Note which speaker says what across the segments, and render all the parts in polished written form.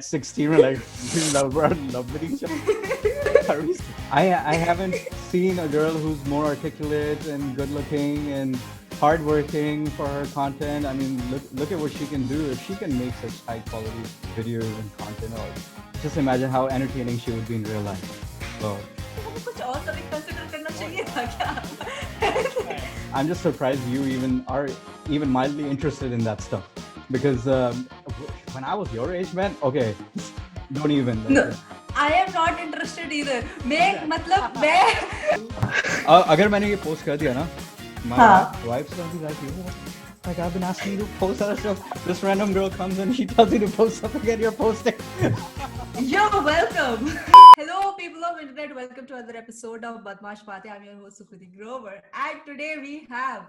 Speaker 1: 16 we're like we're in love with each other. I haven't seen a girl who's more articulate and good looking and hardworking for her content. I mean, look at what she can do. If she can make such high quality videos and content, or just imagine how entertaining she would be in real life. So
Speaker 2: हमें कुछ और कभी consider करना चाहिए था क्या?
Speaker 1: I'm just surprised you even are even mildly interested in that stuff. Because when I was your age, man, okay, don't even.
Speaker 2: No, I am not interested either. मैं मतलब मैं
Speaker 1: अगर मैंने ये post कर दिया ना, my
Speaker 2: हाँ.
Speaker 1: wife's gonna be like, yo, like I've been asking you to post other stuff. This random girl comes and she tells you to post something and you're posting.
Speaker 2: You're welcome. Hello, people of internet. Welcome to another episode of Badmaaash Baatein. I'm your host Sukriti Grover, and today we have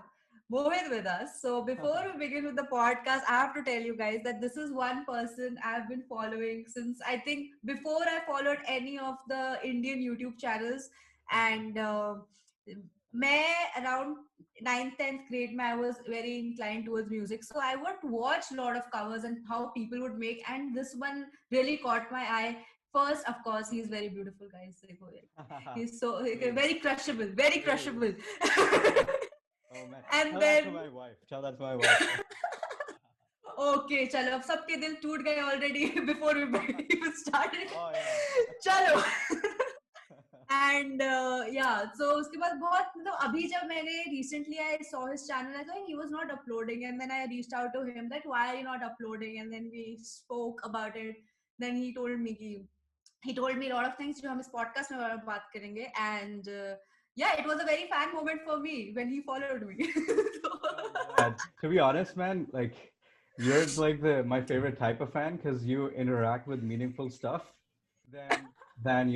Speaker 2: Mohit with us. So before we begin with the podcast, I have to tell you guys that this is one person I've been following since I think before I followed any of the Indian YouTube channels, and मैं around 9th 10th grade I was very inclined towards music, so I would watch a lot of covers and how people would make, and this one really caught my eye. First, of course, he's very beautiful, guys. He's so very crushable, very crushable.
Speaker 1: Oh man,
Speaker 2: And
Speaker 1: tell that
Speaker 2: then
Speaker 1: to my wife. Tell that to my wife.
Speaker 2: okay, चलो अब सबके दिल टूट गए already before we even started.
Speaker 1: Oh yeah.
Speaker 2: चलो. And yeah, so उसके बाद बहुत मतलब अभी जब मैंने recently I saw his channel, I thought he was not uploading, and then I reached out to him that why are you not uploading, and then we spoke about it. Then he told me a lot of things जो हम इस podcast में बात करेंगे, and yeah, it was a very fan moment for me when he followed me.
Speaker 1: Yeah, to be honest, man, like you're like my favorite type of fan because you interact with meaningful stuff. Then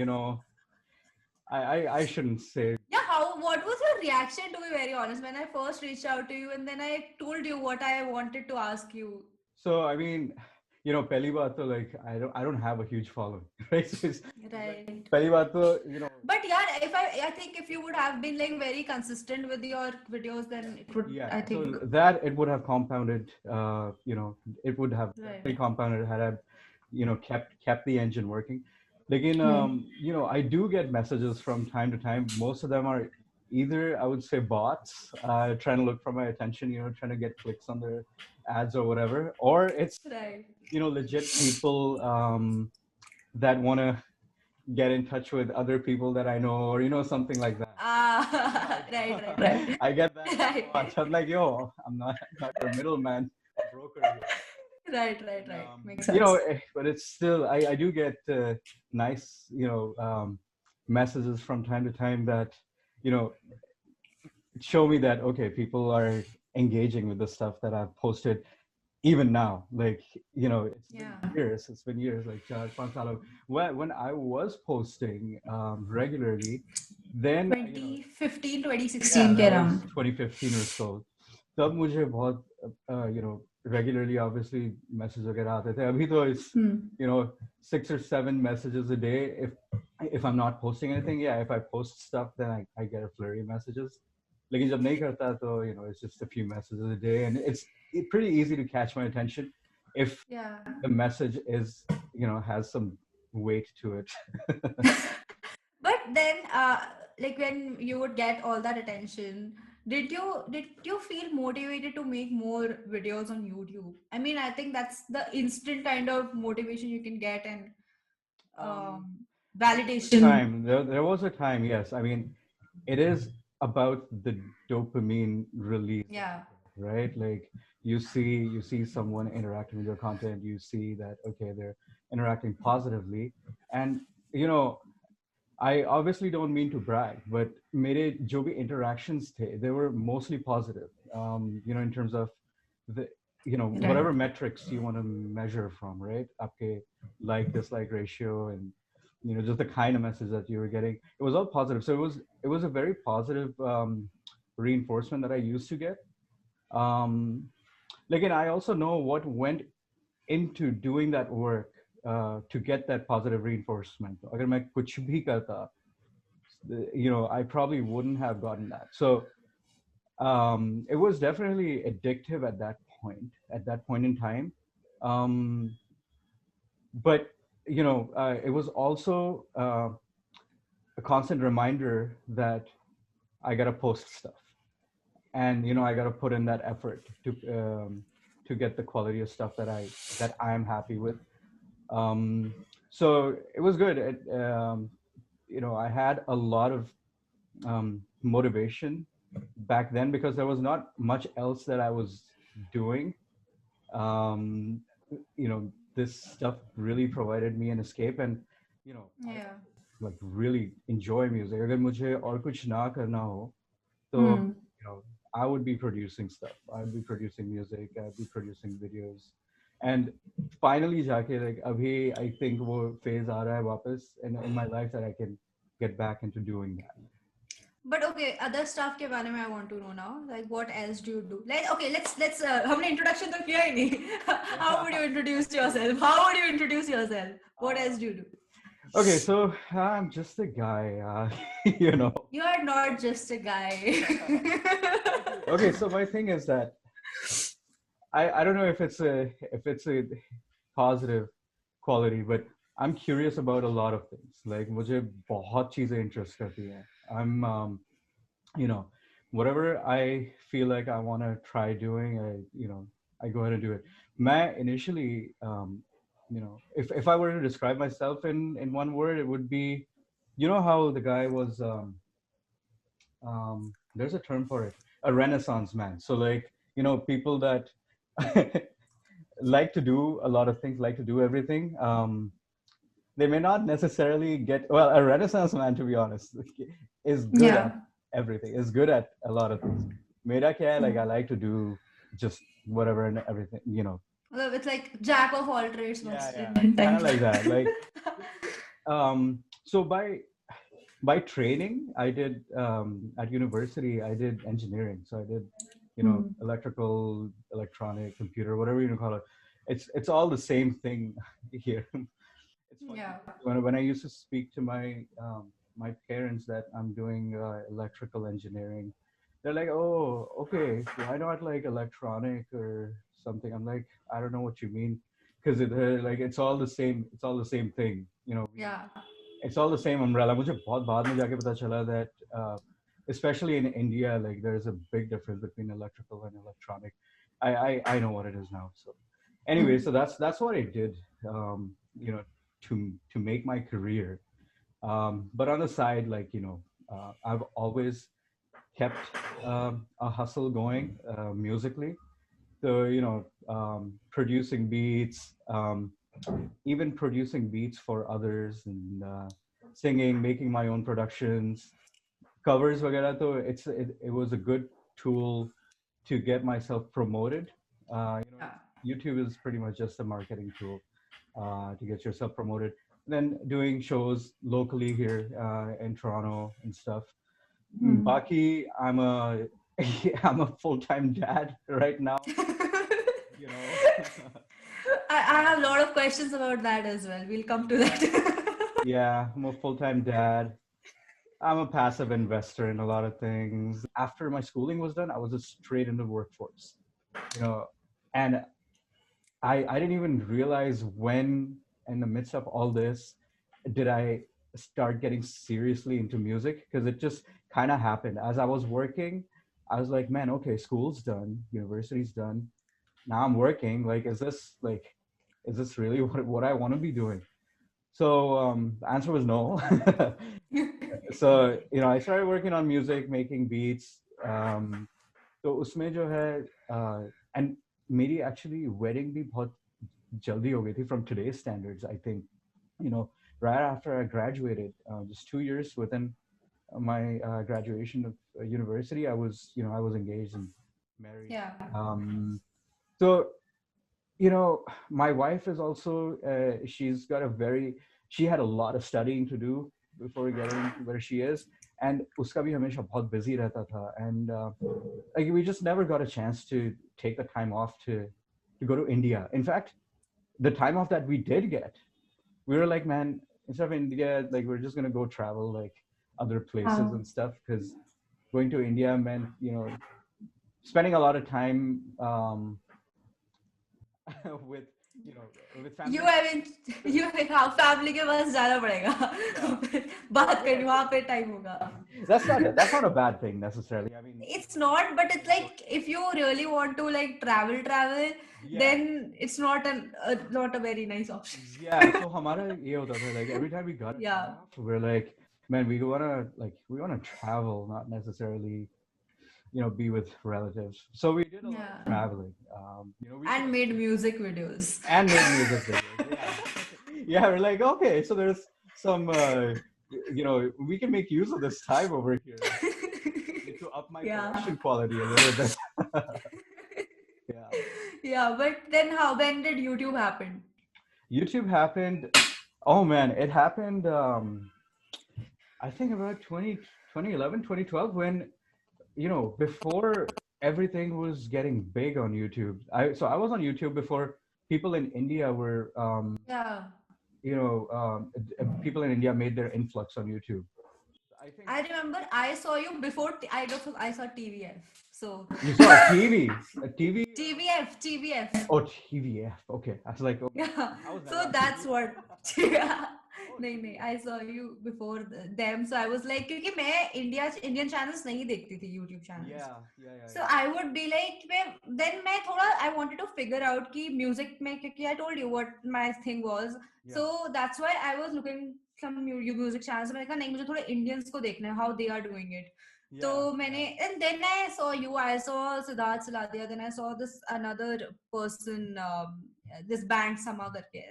Speaker 1: I shouldn't say.
Speaker 2: Yeah, what was your reaction, to be very honest, when I first reached out to you and then I told you what I wanted to ask you?
Speaker 1: So I mean, पहली बात तो like I don't have a huge following, right? So
Speaker 2: Right.
Speaker 1: पहली बात तो
Speaker 2: But yeah, if I think if you would have been like very consistent with your videos, then it would,
Speaker 1: yeah.
Speaker 2: I think.
Speaker 1: So that it would have compounded. It would have
Speaker 2: Right.
Speaker 1: definitely compounded had I, kept the engine working. Again, I do get messages from time to time. Most of them are either I would say bots trying to look for my attention, trying to get clicks on their ads or whatever, or it's
Speaker 2: Right.
Speaker 1: legit people that want to get in touch with other people that I know, or something like that.
Speaker 2: Right.
Speaker 1: I get that
Speaker 2: Right.
Speaker 1: so much. I'm like, yo, I'm not your middleman broker here.
Speaker 2: Right. Makes
Speaker 1: You
Speaker 2: sense.
Speaker 1: know, but it's still I do get nice messages from time to time that show me that okay, people are engaging with the stuff that I've posted even now. Like it's been years, like 4-5 साल when I was posting regularly, then
Speaker 2: 2015, 2016
Speaker 1: yeah,
Speaker 2: के
Speaker 1: that was
Speaker 2: around.
Speaker 1: 2015 or so. तब मुझे बहुत regularly obviously messages वगैरह आते थे. अभी तो it's 6 or 7 messages a day if I'm not posting anything. Yeah, if I post stuff then I get a flurry of messages. लेकिन जब नहीं करता तो it's just a few messages a day, and it's pretty easy to catch my attention if the message is has some weight to it.
Speaker 2: But then, like when you would get all that attention, did you feel motivated to make more videos on YouTube? I mean, I think that's the instant kind of motivation you can get, and validation.
Speaker 1: There was a time, yes. I mean, it is about the dopamine release.
Speaker 2: Yeah.
Speaker 1: Right? Like you see someone interacting with your content, you see that okay, they're interacting positively, and I obviously don't mean to brag, but मेरे जो भी interactions थे, they were mostly positive. In terms of the whatever metrics you want to measure from, right? आपके like dislike ratio and just the kind of message that you were getting, it was all positive. So it was a very positive reinforcement that I used to get. Like, and I also know what went into doing that work to get that positive reinforcement. अगर मैं कुछ भी करता, I probably wouldn't have gotten that. So it was definitely addictive at that point in time. but it was also a constant reminder that I gotta post stuff, and I gotta put in that effort to get the quality of stuff that I'm happy with. Um, so it was good. I had a lot of motivation back then because there was not much else that I was doing. Um, this stuff really provided me an escape, and I
Speaker 2: Yeah.
Speaker 1: like really enjoy music. अगर मुझे और कुछ ना करना हो, so
Speaker 2: Hmm.
Speaker 1: I would be producing stuff. I'd be producing music. I'd be producing videos, and finally जाके like अभी I think वो phase आ रहा है वापस in my life that I can get back into doing that.
Speaker 2: But okay, other stuff के बारे में I want to know now. Like, what else do you do? Like, okay, let's हमने introduction तो किया ही नहीं. How would you introduce yourself? How would you introduce yourself? What else do you do?
Speaker 1: Okay, so I'm just a guy, you know.
Speaker 2: You are not just a guy.
Speaker 1: Okay, so my thing is that I don't know if it's a positive quality, but I'm curious about a lot of things. Like मुझे बहुत चीजें interest करती हैं. I'm you know whatever I feel like I want to try doing, I go ahead and do it. मैं initially if I were to describe myself in one word, it would be, how the guy was there's a term for it, a renaissance man. So like, people that like to do a lot of things, like to do everything. They may not necessarily get, well, a renaissance man, to be honest, is good
Speaker 2: Yeah.
Speaker 1: at everything, is good at a lot of things. Mera kya hai, like I like to do just whatever and everything,
Speaker 2: Well, it's like jack of all trades,
Speaker 1: yeah,
Speaker 2: master
Speaker 1: yeah,
Speaker 2: in
Speaker 1: kind
Speaker 2: time.
Speaker 1: of like that. Like so by training, I did at university, I did engineering. So I did,
Speaker 2: Hmm.
Speaker 1: electrical, electronic, computer, whatever you call it. It's all the same thing here. It's funny
Speaker 2: Yeah.
Speaker 1: when I used to speak to my parents that I'm doing electrical engineering. They're like, "Oh, okay. Why not like electronic or something?" I'm like, "I don't know what you mean," because like it's all the same. It's all the same thing.
Speaker 2: Yeah.
Speaker 1: It's all the same umbrella. मुझे बहुत बाद में जाके पता चला that especially in India, like there's a big difference between electrical and electronic. I know what it is now. So anyway, so that's what I did. You know, to make my career. But on the side, like I've always kept a hustle going musically. So producing beats, even producing beats for others, and singing, making my own productions, covers, वगैरह. So it was a good tool to get myself promoted.
Speaker 2: Yeah.
Speaker 1: YouTube is pretty much just a marketing tool to get yourself promoted. Then doing shows locally here in Toronto and stuff.
Speaker 2: Hmm.
Speaker 1: Baki, I'm a I'm a full-time dad right now. You know.
Speaker 2: I have a lot of questions about that as well. We'll come to that.
Speaker 1: Yeah, I'm a full-time dad. I'm a passive investor in a lot of things. After my schooling was done, I was just straight into workforce. You know, and I didn't even realize when, in the midst of all this, did I start getting seriously into music, because it just kind of happened as I was working. I was like, man, okay, school's done, university's done. Now I'm working. Like, is this really what I want to be doing? So the answer was no. So I started working on music, making beats. तो उसमें जो है and मेरी actually wedding भी बहुत जल्दी हो गई थी from today's standards. I think you know right after I graduated, just 2 years within my graduation of university, I was engaged and married.
Speaker 2: Yeah.
Speaker 1: So my wife is also she's got a very she had a lot of studying to do before getting where she is, and uska bhi hamesha bahut busy rehta tha, and like we just never got a chance to take the time off to go to India. In fact, the time off that we did get, we were like, man, instead of India, like we're just going to go travel like other places and stuff, because going to India meant spending a lot of time with you know, with
Speaker 2: You
Speaker 1: family.
Speaker 2: I mean you हाँ family के पास जाना पड़ेगा
Speaker 1: Yeah,
Speaker 2: फिर बात
Speaker 1: yeah.
Speaker 2: करनी वहाँ पे time होगा.
Speaker 1: That's not a bad thing necessarily. I mean, you
Speaker 2: It's
Speaker 1: know,
Speaker 2: not, but it's
Speaker 1: it's
Speaker 2: like if you really want to like travel,
Speaker 1: yeah,
Speaker 2: then it's not not a very nice option.
Speaker 1: yeah. So हमारा ये होता था, like every time we got a day
Speaker 2: Yeah,
Speaker 1: off, we're like, man, we wanna travel, not necessarily, be with relatives. So we did a lot of
Speaker 2: yeah,
Speaker 1: traveling. We could
Speaker 2: and
Speaker 1: have
Speaker 2: made music videos.
Speaker 1: and made music videos. Yeah, yeah. We're like, okay, so there's some, we can make use of this time over here. Need to up my
Speaker 2: Yeah.
Speaker 1: production quality a little bit. Yeah.
Speaker 2: Yeah, but then how when did YouTube happen?
Speaker 1: YouTube happened. Oh man, it happened. I think about 2011, 2012, when before everything was getting big on YouTube. I was on YouTube before people in India were,
Speaker 2: Yeah.
Speaker 1: people in India made their influx on YouTube. I think
Speaker 2: I remember I saw you before I saw TVF. So
Speaker 1: you saw a TV, a TV.
Speaker 2: TVF, TVF.
Speaker 1: Oh, TVF. Okay, I was like, oh,
Speaker 2: Yeah.
Speaker 1: I was never
Speaker 2: So
Speaker 1: on
Speaker 2: that's
Speaker 1: TVF.
Speaker 2: what. Yeah.
Speaker 1: Oh,
Speaker 2: नहीं नहीं
Speaker 1: TVF.
Speaker 2: I saw you before them, so I was like क्योंकि मैं Indian channels नहीं देखती थी YouTube channels.
Speaker 1: Yeah, yeah, yeah,
Speaker 2: So
Speaker 1: yeah.
Speaker 2: I would be like then मैं थोड़ा I wanted to figure out कि music में क्योंकि I told you what my thing was,
Speaker 1: Yeah,
Speaker 2: so that's why I was looking some music channels. मैंने कहा नहीं मुझे थोड़ा Indians को देखना है how they are doing it. तो
Speaker 1: yeah,
Speaker 2: मैंने
Speaker 1: yeah.
Speaker 2: and then I saw you, I saw Siddharth Siladia, then I saw this another person, this band Sama करके,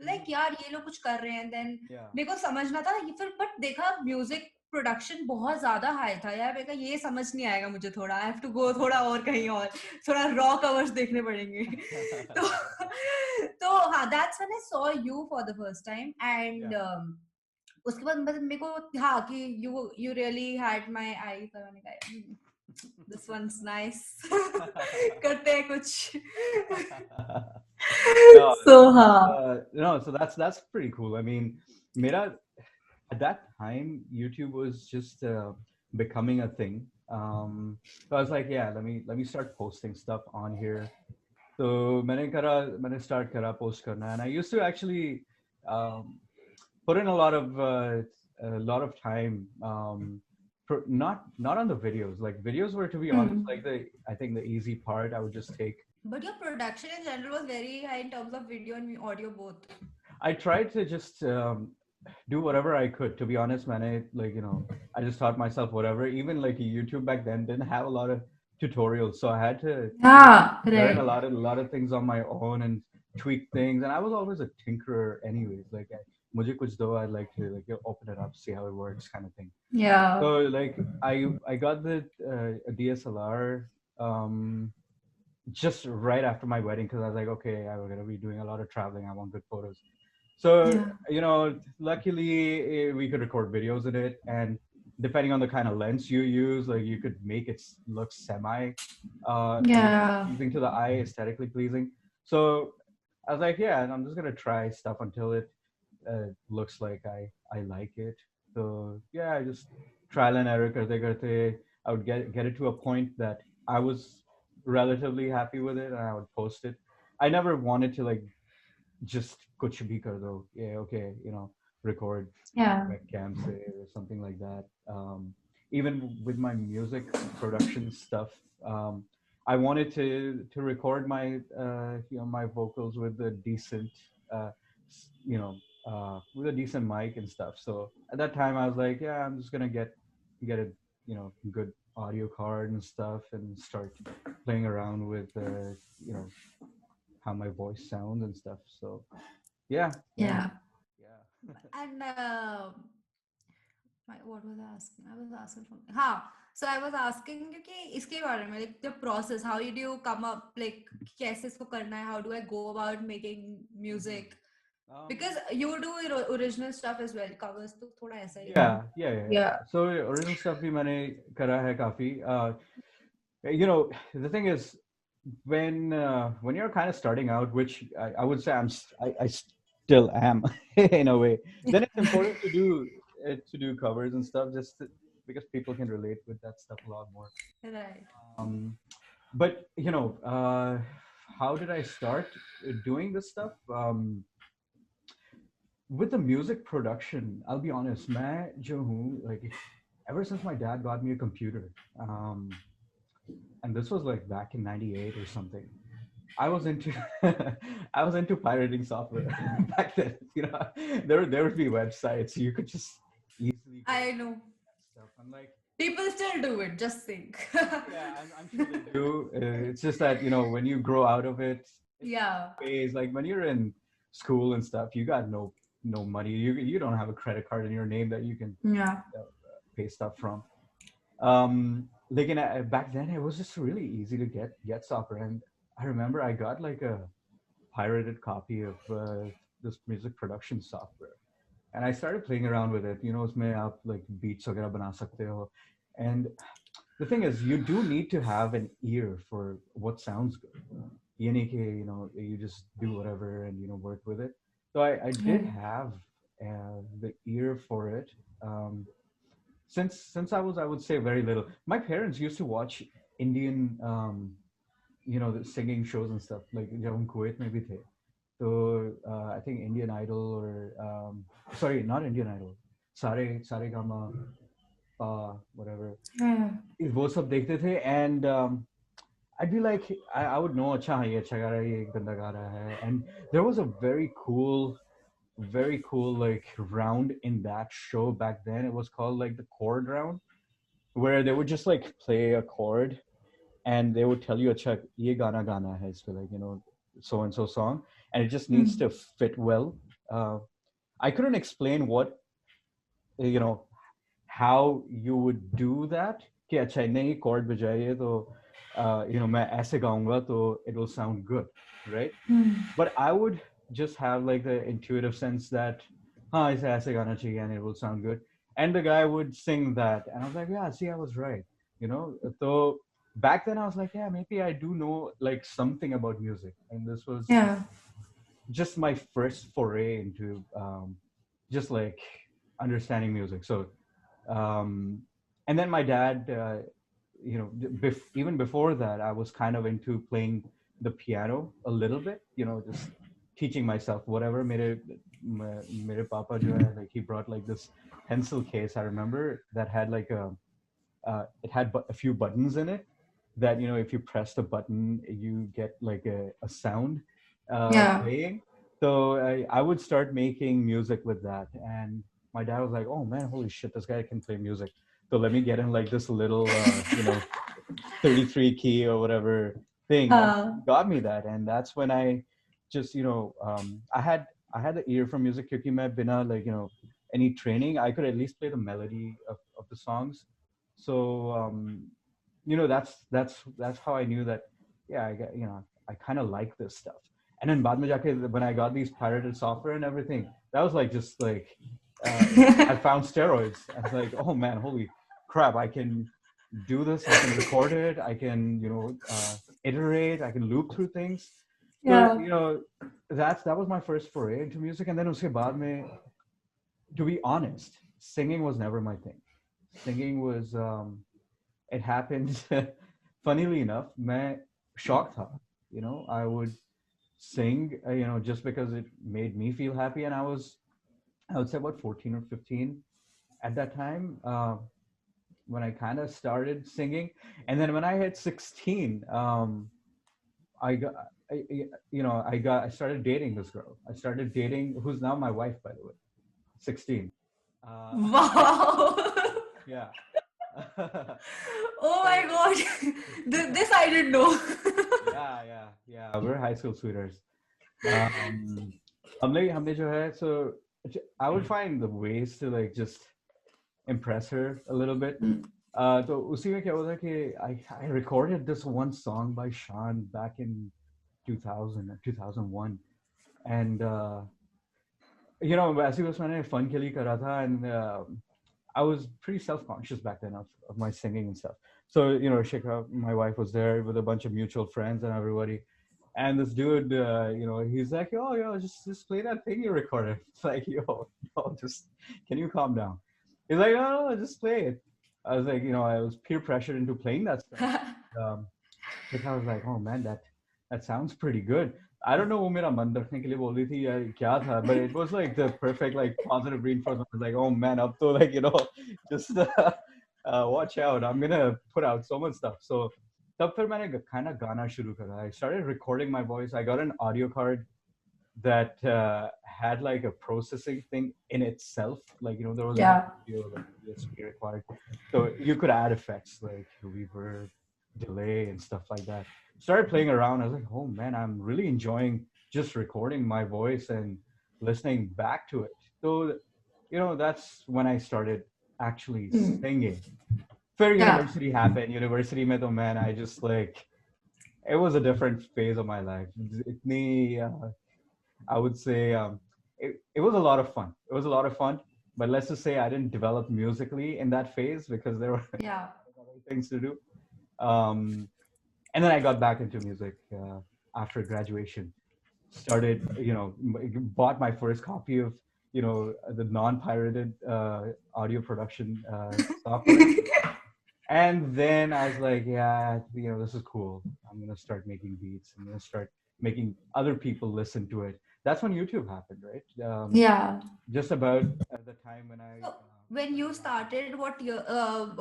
Speaker 2: like
Speaker 1: Mhm.
Speaker 2: यार ये लोग कुछ कर रहे हैं, then
Speaker 1: Yeah.
Speaker 2: मेरे को समझना था ये फिर बट देखा म्यूजिक प्रोडक्शन बहुत ज्यादा हाई था यार, मेरे को ये समझ नहीं आएगा मुझे, थोड़ा आई हैव टू गो थोड़ा और कहीं और थोड़ा रॉ कवर्स देखने पड़ेंगे. तो तो हाँ that's when I saw you for the first time
Speaker 1: Yeah.
Speaker 2: And उसके बाद मतलब मेरे को हाँ कि you really had my I, तो मैंने कहा दिस वंस नाइस. करते हैं कुछ.
Speaker 1: No,
Speaker 2: So हाँ.
Speaker 1: no. So that's pretty cool. I mean, mera at that time YouTube was just becoming a thing. So I was like, yeah, let me start posting stuff on here. So मैंने start करा post करना, and I used to actually um, put in a lot of time. Not on the videos. Like videos were, to be honest, like I think the easy part. I would just take.
Speaker 2: But your production in general was very high in terms of video and audio both.
Speaker 1: I tried to just do whatever I could. To be honest, man, I just taught myself whatever. Even like YouTube back then didn't have a lot of tutorials, so I had to
Speaker 2: Yeah,
Speaker 1: learn a
Speaker 2: right.
Speaker 1: lot of things on my own and tweak things. And I was always a tinkerer, anyways. Like, मुझे कुछ दो, I'd like to like open it up, see how it works, kind of thing.
Speaker 2: Yeah.
Speaker 1: So like I got the DSLR just right after my wedding, because I was like, okay, I'm gonna be doing a lot of traveling. I want good photos. So,
Speaker 2: Yeah.
Speaker 1: luckily we could record videos in it, and depending on the kind of lens you use, like you could make it look semi,
Speaker 2: Yeah.
Speaker 1: pleasing to the eye, aesthetically pleasing. So I was like, yeah, and I'm just gonna try stuff until it looks like I like it. So yeah, I just trial and error karte karte. I would get it to a point that I was relatively happy with it, and I would post it. I never wanted to like just kuch bhi kar do. Yeah, okay, record
Speaker 2: Yeah.
Speaker 1: webcam say or something like that. Even with my music production stuff, I wanted to record my vocals with a decent uh, you know with a decent mic and stuff. So at that time, I was like, yeah, I'm just gonna get a good audio card and stuff and start playing around with how my voice sounds and stuff. So yeah, man.
Speaker 2: Yeah.
Speaker 1: Yeah.
Speaker 2: And what was I asking? I was asking something. हाँ. So I was asking कि इसके बारे में, like the process, how did you come up, like कैसे इसको करना है, how do I go about making music? Because you do original stuff as well, covers तो थोड़ा ऐसा ही है.
Speaker 1: Yeah, yeah, yeah, yeah.
Speaker 2: Yeah.
Speaker 1: So original stuff भी मैंने करा है काफी. The thing is, when you're kind of starting out, which I would say I still am in a way, then it's important to do covers and stuff, because people can relate with that stuff a lot more.
Speaker 2: Right.
Speaker 1: Um, but how did I start doing this stuff? With the music production, I'll be honest, मैं जो हूँ, like ever since my dad got me a computer, um, and this was like back in '98 or something. I was into I was into pirating software back then. You know, there would be websites you could just easily go
Speaker 2: I know.
Speaker 1: and stuff. I'm like,
Speaker 2: People still do it, just think.
Speaker 1: yeah, I'm sure they do. It's just that when you grow out of it, it's
Speaker 2: Yeah.
Speaker 1: a phase. Like when you're in school and stuff, you got no money. You don't have a credit card in your name that you can
Speaker 2: Yeah.
Speaker 1: pay stuff from. Like back then, it was just really easy to get software, and I remember I got like a pirated copy of this music production software, and I started playing around with it. उसमें आप like beats वगैरह बना सकते हो, and the thing is, you do need to have an ear for what sounds good. ये नहीं कि, you just do whatever and work with it. So I did have the ear for it. Since I was, I would say, very little. My parents used to watch Indian the singing shows and stuff, like जब हम Kuwait में भी थे. So I think Indian Idol or sorry, not Indian Idol, Sare Gama whatever.
Speaker 2: Yeah.
Speaker 1: वो सब देखते थे, and I'd be like, I would know, अच्छा हाँ ये अच्छा गा रहा है, ये गंदा गा रहा है. And there was a very cool like round in that show back then. It was called like the chord round, where they would just like play a chord and they would tell you, अच्छा ये गाना गाना है इस पे, like so and so song, and it just needs to fit well. I couldn't explain what you know how you would do that, कि अच्छा नहीं chord बजाइए तो मैं ऐसे गाऊंगा तो it will sound good, right? But I would just have like the intuitive sense that हाँ इसे ऐसे गाना चाहिए and it will sound good, and the guy would sing that and I was like, yeah, see, I was right. So back then I was like, yeah, maybe I do know like something about music, and this was
Speaker 2: Yeah.
Speaker 1: just my first foray into just like understanding music. So and then my dad even before that I was kind of into playing the piano a little bit, just teaching myself whatever. Mere papa jo hai, like he brought like this pencil case, I remember, that had like it had a few buttons in it that if you press the button you get like a sound
Speaker 2: Yeah.
Speaker 1: playing. So I would start making music with that, and my dad was like, oh man, holy shit, this guy can play music, so let me get him like this little 33 key or whatever thing, and
Speaker 2: Uh,
Speaker 1: he got me that. And that's when I just I had the ear for music, क्योंकि मैं बिना like any training I could at least play the melody of the songs. So that's how I knew that, yeah, I kind of like this stuff. And then बाद में जाके when I got these pirated software and everything, that was like just like I found steroids. I was like, oh man, holy crap, I can do this, I can record it, I can iterate, I can loop through things. So
Speaker 2: yeah.
Speaker 1: that was my first foray into music. And then उसके बाद में, to be honest, singing was never my thing. Singing was it happened funnily enough, मैं shocked था. I would sing just because it made me feel happy, and I would say about 14 or 15 at that time, when I kind of started singing. And then when I hit 16, I got I started dating this girl. I started dating, who's now my wife, by the way. 16. uh,
Speaker 2: Wow.
Speaker 1: yeah.
Speaker 2: Oh my
Speaker 1: So
Speaker 2: god. This I didn't know.
Speaker 1: yeah, we're high school sweethearts. um हमने जो है, so I would find the ways to like just impress her a little bit. तो उसी में क्या होता है कि I recorded this one song by Sean back in 2000 or 2001, and वैसे बस मैंने fun के लिए करा था, and I was pretty self-conscious back then of my singing and stuff. So Shikha, my wife, was there with a bunch of mutual friends and everybody. And this dude, he's like, "Oh, just play that thing you recorded." It's like, yo, no, just can you calm down? He's like, "No, just play it." I was like, I was peer pressured into playing that stuff. Shikha was like, "Oh man, that sounds pretty good. I don't know वो मेरा मन रखने के लिए बोल रही थी या क्या था, but it was like the perfect like positive reinforcement. I was like, oh man, up to like just watch out. I'm gonna put out so much stuff. So तब फिर मैंने kind of गाना शुरू करा. I started recording my voice. I got an audio card that had like a processing thing in itself. Like there was no
Speaker 2: Yeah.
Speaker 1: audio like DSP required, so you could add effects like reverb, delay, and stuff like that. Started playing around. I was like, oh man, I'm really enjoying just recording my voice and listening back to it. So that's when I started actually
Speaker 2: Mm.
Speaker 1: singing. Fair
Speaker 2: Yeah.
Speaker 1: university happened. University में तो man, I just like it was a different phase of my life. इतनी I would say it was a lot of fun. It was a lot of fun, but let's just say I didn't develop musically in that phase because there were
Speaker 2: Yeah.
Speaker 1: other things to do. Um, and then I got back into music after graduation. Started, bought my first copy of, the non-pirated audio production software. And then I was like, yeah, this is cool. I'm gonna start making beats. I'm gonna start making other people listen to it. That's when YouTube happened, right?
Speaker 2: Yeah.
Speaker 1: Just about at the time when I
Speaker 2: So when
Speaker 1: when
Speaker 2: you
Speaker 1: I launched.
Speaker 2: started, what year?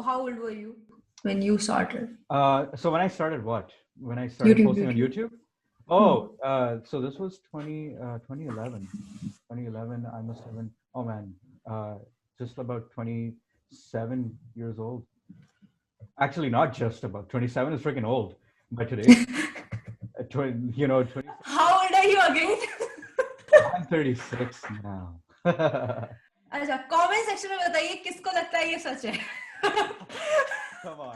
Speaker 2: How old were you when you started
Speaker 1: So when I started what? When I started
Speaker 2: YouTube?
Speaker 1: posting on
Speaker 2: YouTube.
Speaker 1: YouTube?
Speaker 2: Hmm.
Speaker 1: Oh, so this was 2011. 2011, I must have been, oh man, uh, just about 27 years old. Actually, not just about 27 is freaking old by today's 27.
Speaker 2: How old are you again?
Speaker 1: I'm 36 now.
Speaker 2: अच्छा comment section में बताइए किसको लगता है ये सच है
Speaker 1: Come on.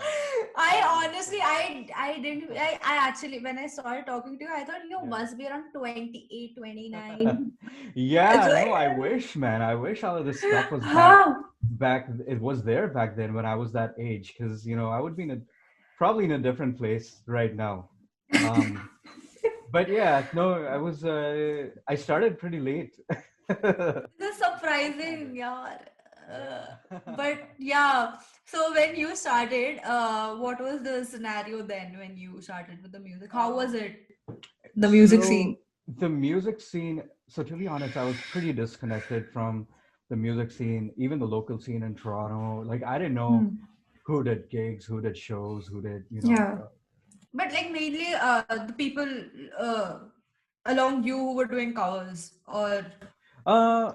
Speaker 2: I honestly, I didn't, I actually, when I started talking to you, I thought you
Speaker 1: Yeah.
Speaker 2: must be around 28, 29. It's
Speaker 1: Yeah,
Speaker 2: like,
Speaker 1: no, I wish, man. I wish all of this stuff was
Speaker 2: how?
Speaker 1: back. It was there back then when I was that age, because I would be probably in a different place right now. Um, but yeah, no, I was. I started pretty late.
Speaker 2: This is surprising, yaar.
Speaker 1: Yeah.
Speaker 2: But yeah, so when you started, what was the scenario then when you started with the music? How was it? The music
Speaker 1: So
Speaker 2: scene.
Speaker 1: the music scene. So to be honest, I was pretty disconnected from the music scene, even the local scene in Toronto. Like I didn't know
Speaker 2: Hmm.
Speaker 1: who did gigs, who did shows, who did
Speaker 2: Yeah. But like mainly the people uh, along you who were doing covers or
Speaker 1: Uh,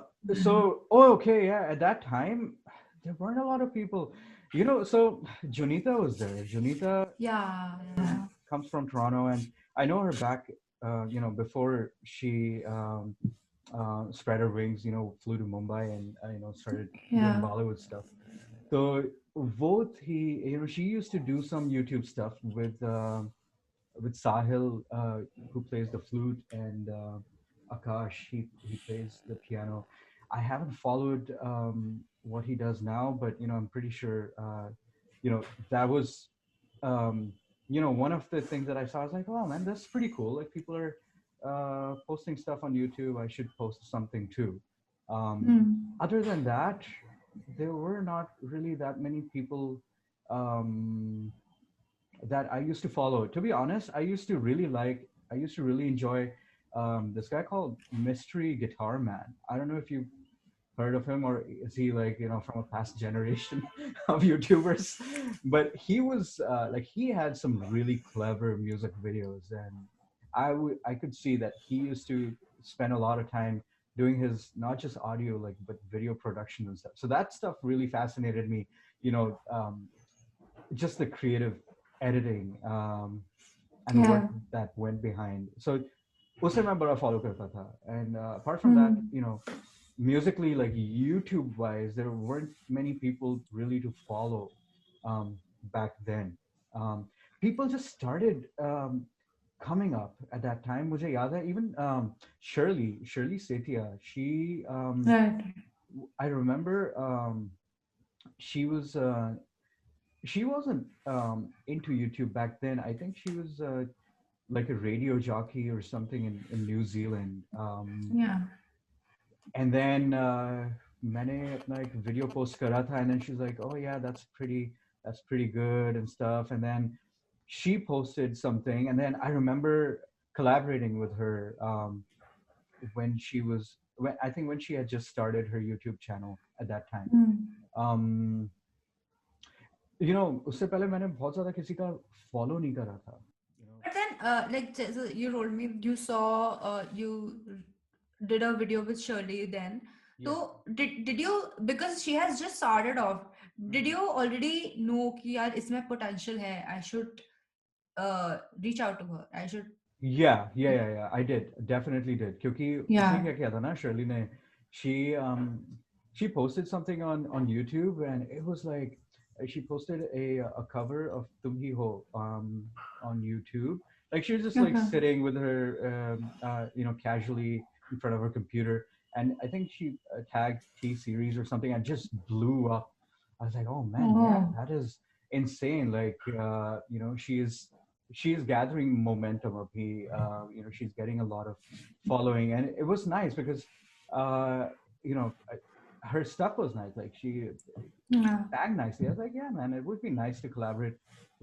Speaker 1: oh, okay, yeah. At that time, there weren't a lot of people. So Junita was there. Junita
Speaker 2: yeah, yeah.
Speaker 1: comes from Toronto, and I know her back. Before she spread her wings, flew to Mumbai and started doing
Speaker 2: Yeah.
Speaker 1: Bollywood stuff. So both she used to do some YouTube stuff with Sahil, who plays the flute, and Akash, he plays the piano. I haven't followed what he does now, but I'm pretty sure that was one of the things that I saw. I was like, oh man, that's pretty cool. Like people are posting stuff on YouTube. I should post something too. Um,
Speaker 2: Hmm.
Speaker 1: Other than that, there were not really that many people um, that I used to follow. To be honest, I used to really enjoy this guy called Mystery Guitar Man. I don't know if you've heard of him, or is he like from a past generation of YouTubers? But he was like he had some really clever music videos, and I could see that he used to spend a lot of time doing his not just audio like but video production and stuff. So that stuff really fascinated me. You know, just the creative editing and what
Speaker 2: Yeah.
Speaker 1: that went behind. So उसे मैं बड़ा follow करता था. And apart from that,
Speaker 2: Hmm.
Speaker 1: musically, like YouTube wise, there weren't many people really to follow back then. Um, People just started coming up at that time. मुझे याद है, even Shirley Setia,
Speaker 2: Right.
Speaker 1: I remember she was she wasn't into YouTube back then. I think she was like a radio jockey or something in New Zealand.
Speaker 2: Yeah.
Speaker 1: And then मैंने अपना एक video post करा था, and then she's like, oh yeah, that's pretty good and stuff. And then she posted something, and then I remember collaborating with her when she was I think when she had just started her YouTube channel at that time.
Speaker 2: Hmm.
Speaker 1: Um, उससे पहले मैंने बहुत ज़्यादा किसी का follow नहीं करा था.
Speaker 2: But then, like so you told me you saw you did a video with Shirley then.
Speaker 1: Yeah.
Speaker 2: So did you, because she has just started off, did
Speaker 1: Mhm.
Speaker 2: you already know कि यार इसमें potential है, I should reach out to her, I should.
Speaker 1: Yeah. I did, definitely did. क्योंकि उसने
Speaker 2: Yeah.
Speaker 1: क्या किया था ना, Shirley ने, she she posted something on YouTube, and it was like she posted a cover of Tum Hi Ho on YouTube. Like she was just like
Speaker 2: Okay.
Speaker 1: sitting with her casually in front of her computer, and I think she tagged T series or something, and just blew up. I was like, oh man, yeah,
Speaker 2: Oh.
Speaker 1: that is insane. Like she is gathering momentum of she's getting a lot of following, and it was nice because uh, you know her stuff was nice. Like she
Speaker 2: Yeah.
Speaker 1: sang nicely. I was like, yeah, man, it would be nice to collaborate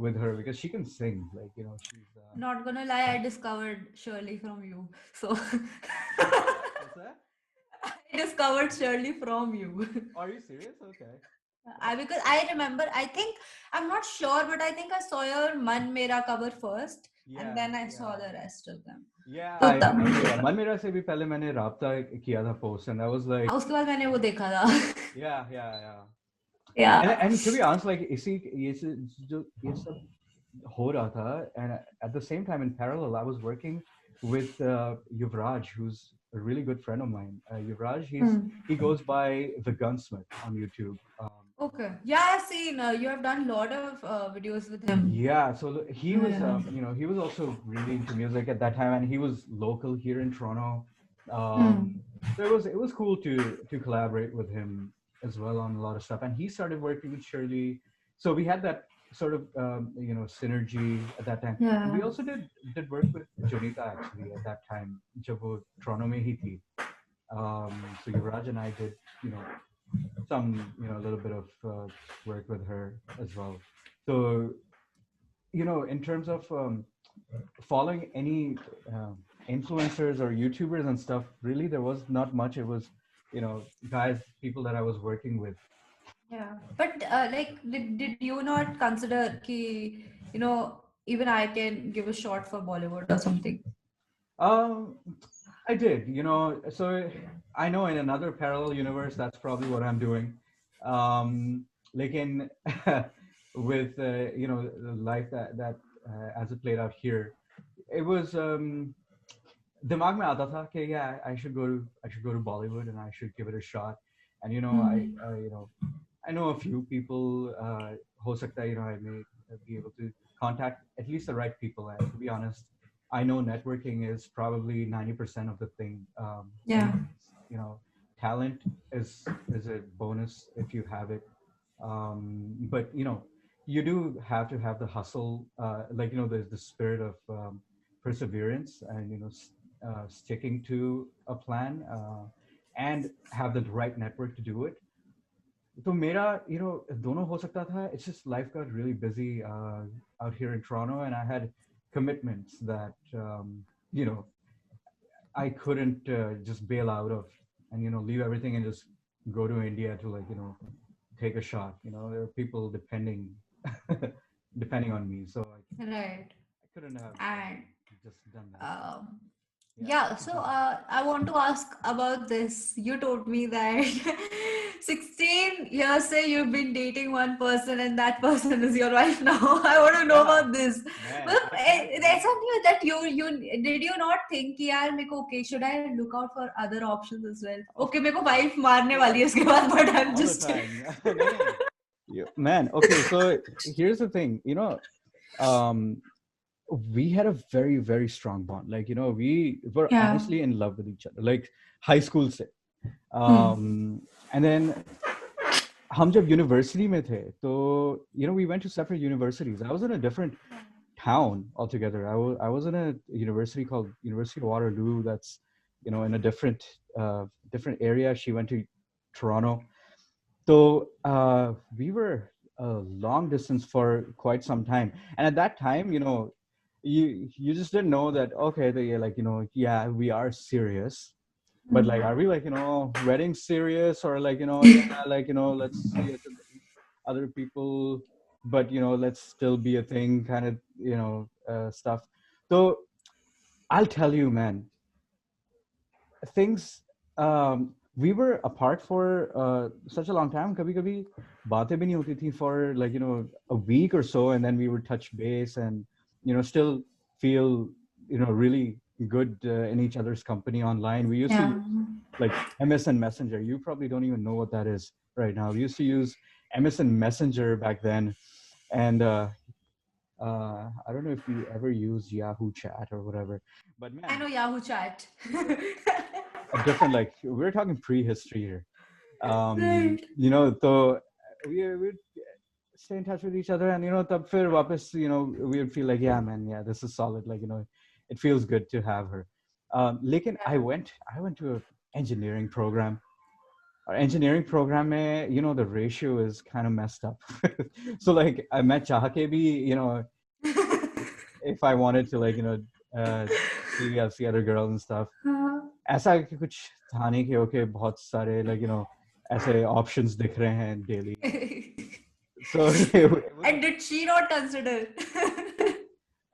Speaker 1: with her because she can sing. Like she's
Speaker 2: Not gonna lie, I discovered Shirley from you. So
Speaker 1: what's that?
Speaker 2: I discovered Shirley from you.
Speaker 1: Are you serious? Okay.
Speaker 2: Because I remember, I think, I'm not sure, but I think I saw your Man Mera cover first, and
Speaker 1: Yeah,
Speaker 2: then I saw
Speaker 1: yeah.
Speaker 2: the rest of them.
Speaker 1: Yeah,
Speaker 2: तो
Speaker 1: I
Speaker 2: तब
Speaker 1: know. Yeah, Manmira से भी पहले मैंने राब्ता किया था post, and I was like,
Speaker 2: उसके बाद मैंने वो देखा था.
Speaker 1: yeah.
Speaker 2: Yeah.
Speaker 1: And to be honest, like ये सब हो रहा था, and at the same time in parallel I was working with Yuvraj, who's a really good friend of mine. Yuvraj, he goes by the Gunsmith on YouTube.
Speaker 2: Okay. Yeah, I've seen you have done a lot of videos with him.
Speaker 1: Yeah, so he was
Speaker 2: Yeah.
Speaker 1: he was also really into music at that time, and he was local here in Toronto.
Speaker 2: Hmm.
Speaker 1: So it was cool to collaborate with him as well on a lot of stuff, and he started working with Shirley, so we had that sort of synergy at that time. And
Speaker 2: Yeah.
Speaker 1: we also did work with Jonita actually at that time, जब वो Toronto में ही थी. So Yuvraj and I did some a little bit of work with her as well. So in terms of following any influencers or YouTubers and stuff, really there was not much. It was people that I was working with.
Speaker 2: Yeah. But like, did you not consider ki, even I can give a shot for Bollywood or something?
Speaker 1: um I did, so I know in another parallel universe that's probably what I'm doing. Like in with the life that as it played out here, it was दिमाग में आता था कि yeah, I should go to Bollywood and I should give it a shot. And I know a few people. हो सकता है I may be able to contact at least the right people. And to be honest, I know networking is probably 90% of the thing.
Speaker 2: Yeah.
Speaker 1: Talent is a bonus if you have it. But you do have to have the hustle, like there's the spirit of perseverance, and sticking to a plan, and have the right network to do it. So मेरा दोनों हो सकता था. It's just life got really busy out here in Toronto, and I had commitments that I couldn't just bail out of, and leave everything and just go to India to take a shot. There are people depending on me, so
Speaker 2: Right.
Speaker 1: I couldn't have
Speaker 2: And
Speaker 1: just done that.
Speaker 2: um,
Speaker 1: Yeah.
Speaker 2: yeah, so I want to ask about this. You told me that 16 years say you've been dating one person and that person is your wife now. I want to know
Speaker 1: Yeah,
Speaker 2: about this.
Speaker 1: man,
Speaker 2: But
Speaker 1: I can't
Speaker 2: there's
Speaker 1: believe
Speaker 2: something that you did you not think कि यार मेरे को okay, should I look out for other options as well?
Speaker 1: of
Speaker 2: Okay, मेरे को wife मारने वाली है
Speaker 1: course
Speaker 2: इसके बाद, but I'm
Speaker 1: all the
Speaker 2: just
Speaker 1: time. No. Yeah, man. Okay, so here's the thing. Um, we had a very very strong bond. Like we were
Speaker 2: yeah.
Speaker 1: honestly in love with each other, like high school se. And then हम जब university में थे, तो we went to separate universities. I was in a different town altogether. I was in a university called University of Waterloo. That's in a different area. She went to Toronto. So we were long distance for quite some time. And at that time, you just didn't know that, okay, they like, yeah, we are serious, but like, are we like, wedding serious, or like, yeah, like, let's see it to other people, but let's still be a thing kind of, stuff. So I'll tell you, man, things, we were apart for such a long time. Kabhi kabhi baatein bhi nahi hoti thi for like, a week or so, and then we would touch base and still feel really good in each other's company online. We used to
Speaker 2: Yeah.
Speaker 1: use like MSN Messenger. You probably don't even know what that is right now. We used to use MSN Messenger back then, and I don't know if you ever used Yahoo Chat or whatever, but
Speaker 2: I
Speaker 1: man,
Speaker 2: know Yahoo Chat.
Speaker 1: a different, like, we're talking prehistory here.
Speaker 2: Right.
Speaker 1: So we stay in touch with each other, and tab fir wapas, we would feel like, yeah, man, yeah, this is solid, like, it feels good to have her. Lekin I went to a engineering program. Our engineering program mein, the ratio is kind of messed up. So like, I met चाह के भी, if I wanted to, like, see other girls and stuff, ऐसा कि कुछ था नहीं कि okay, बहुत सारे, like, ऐसे options दिख रहे हैं daily. So it was,
Speaker 2: And did she not consider?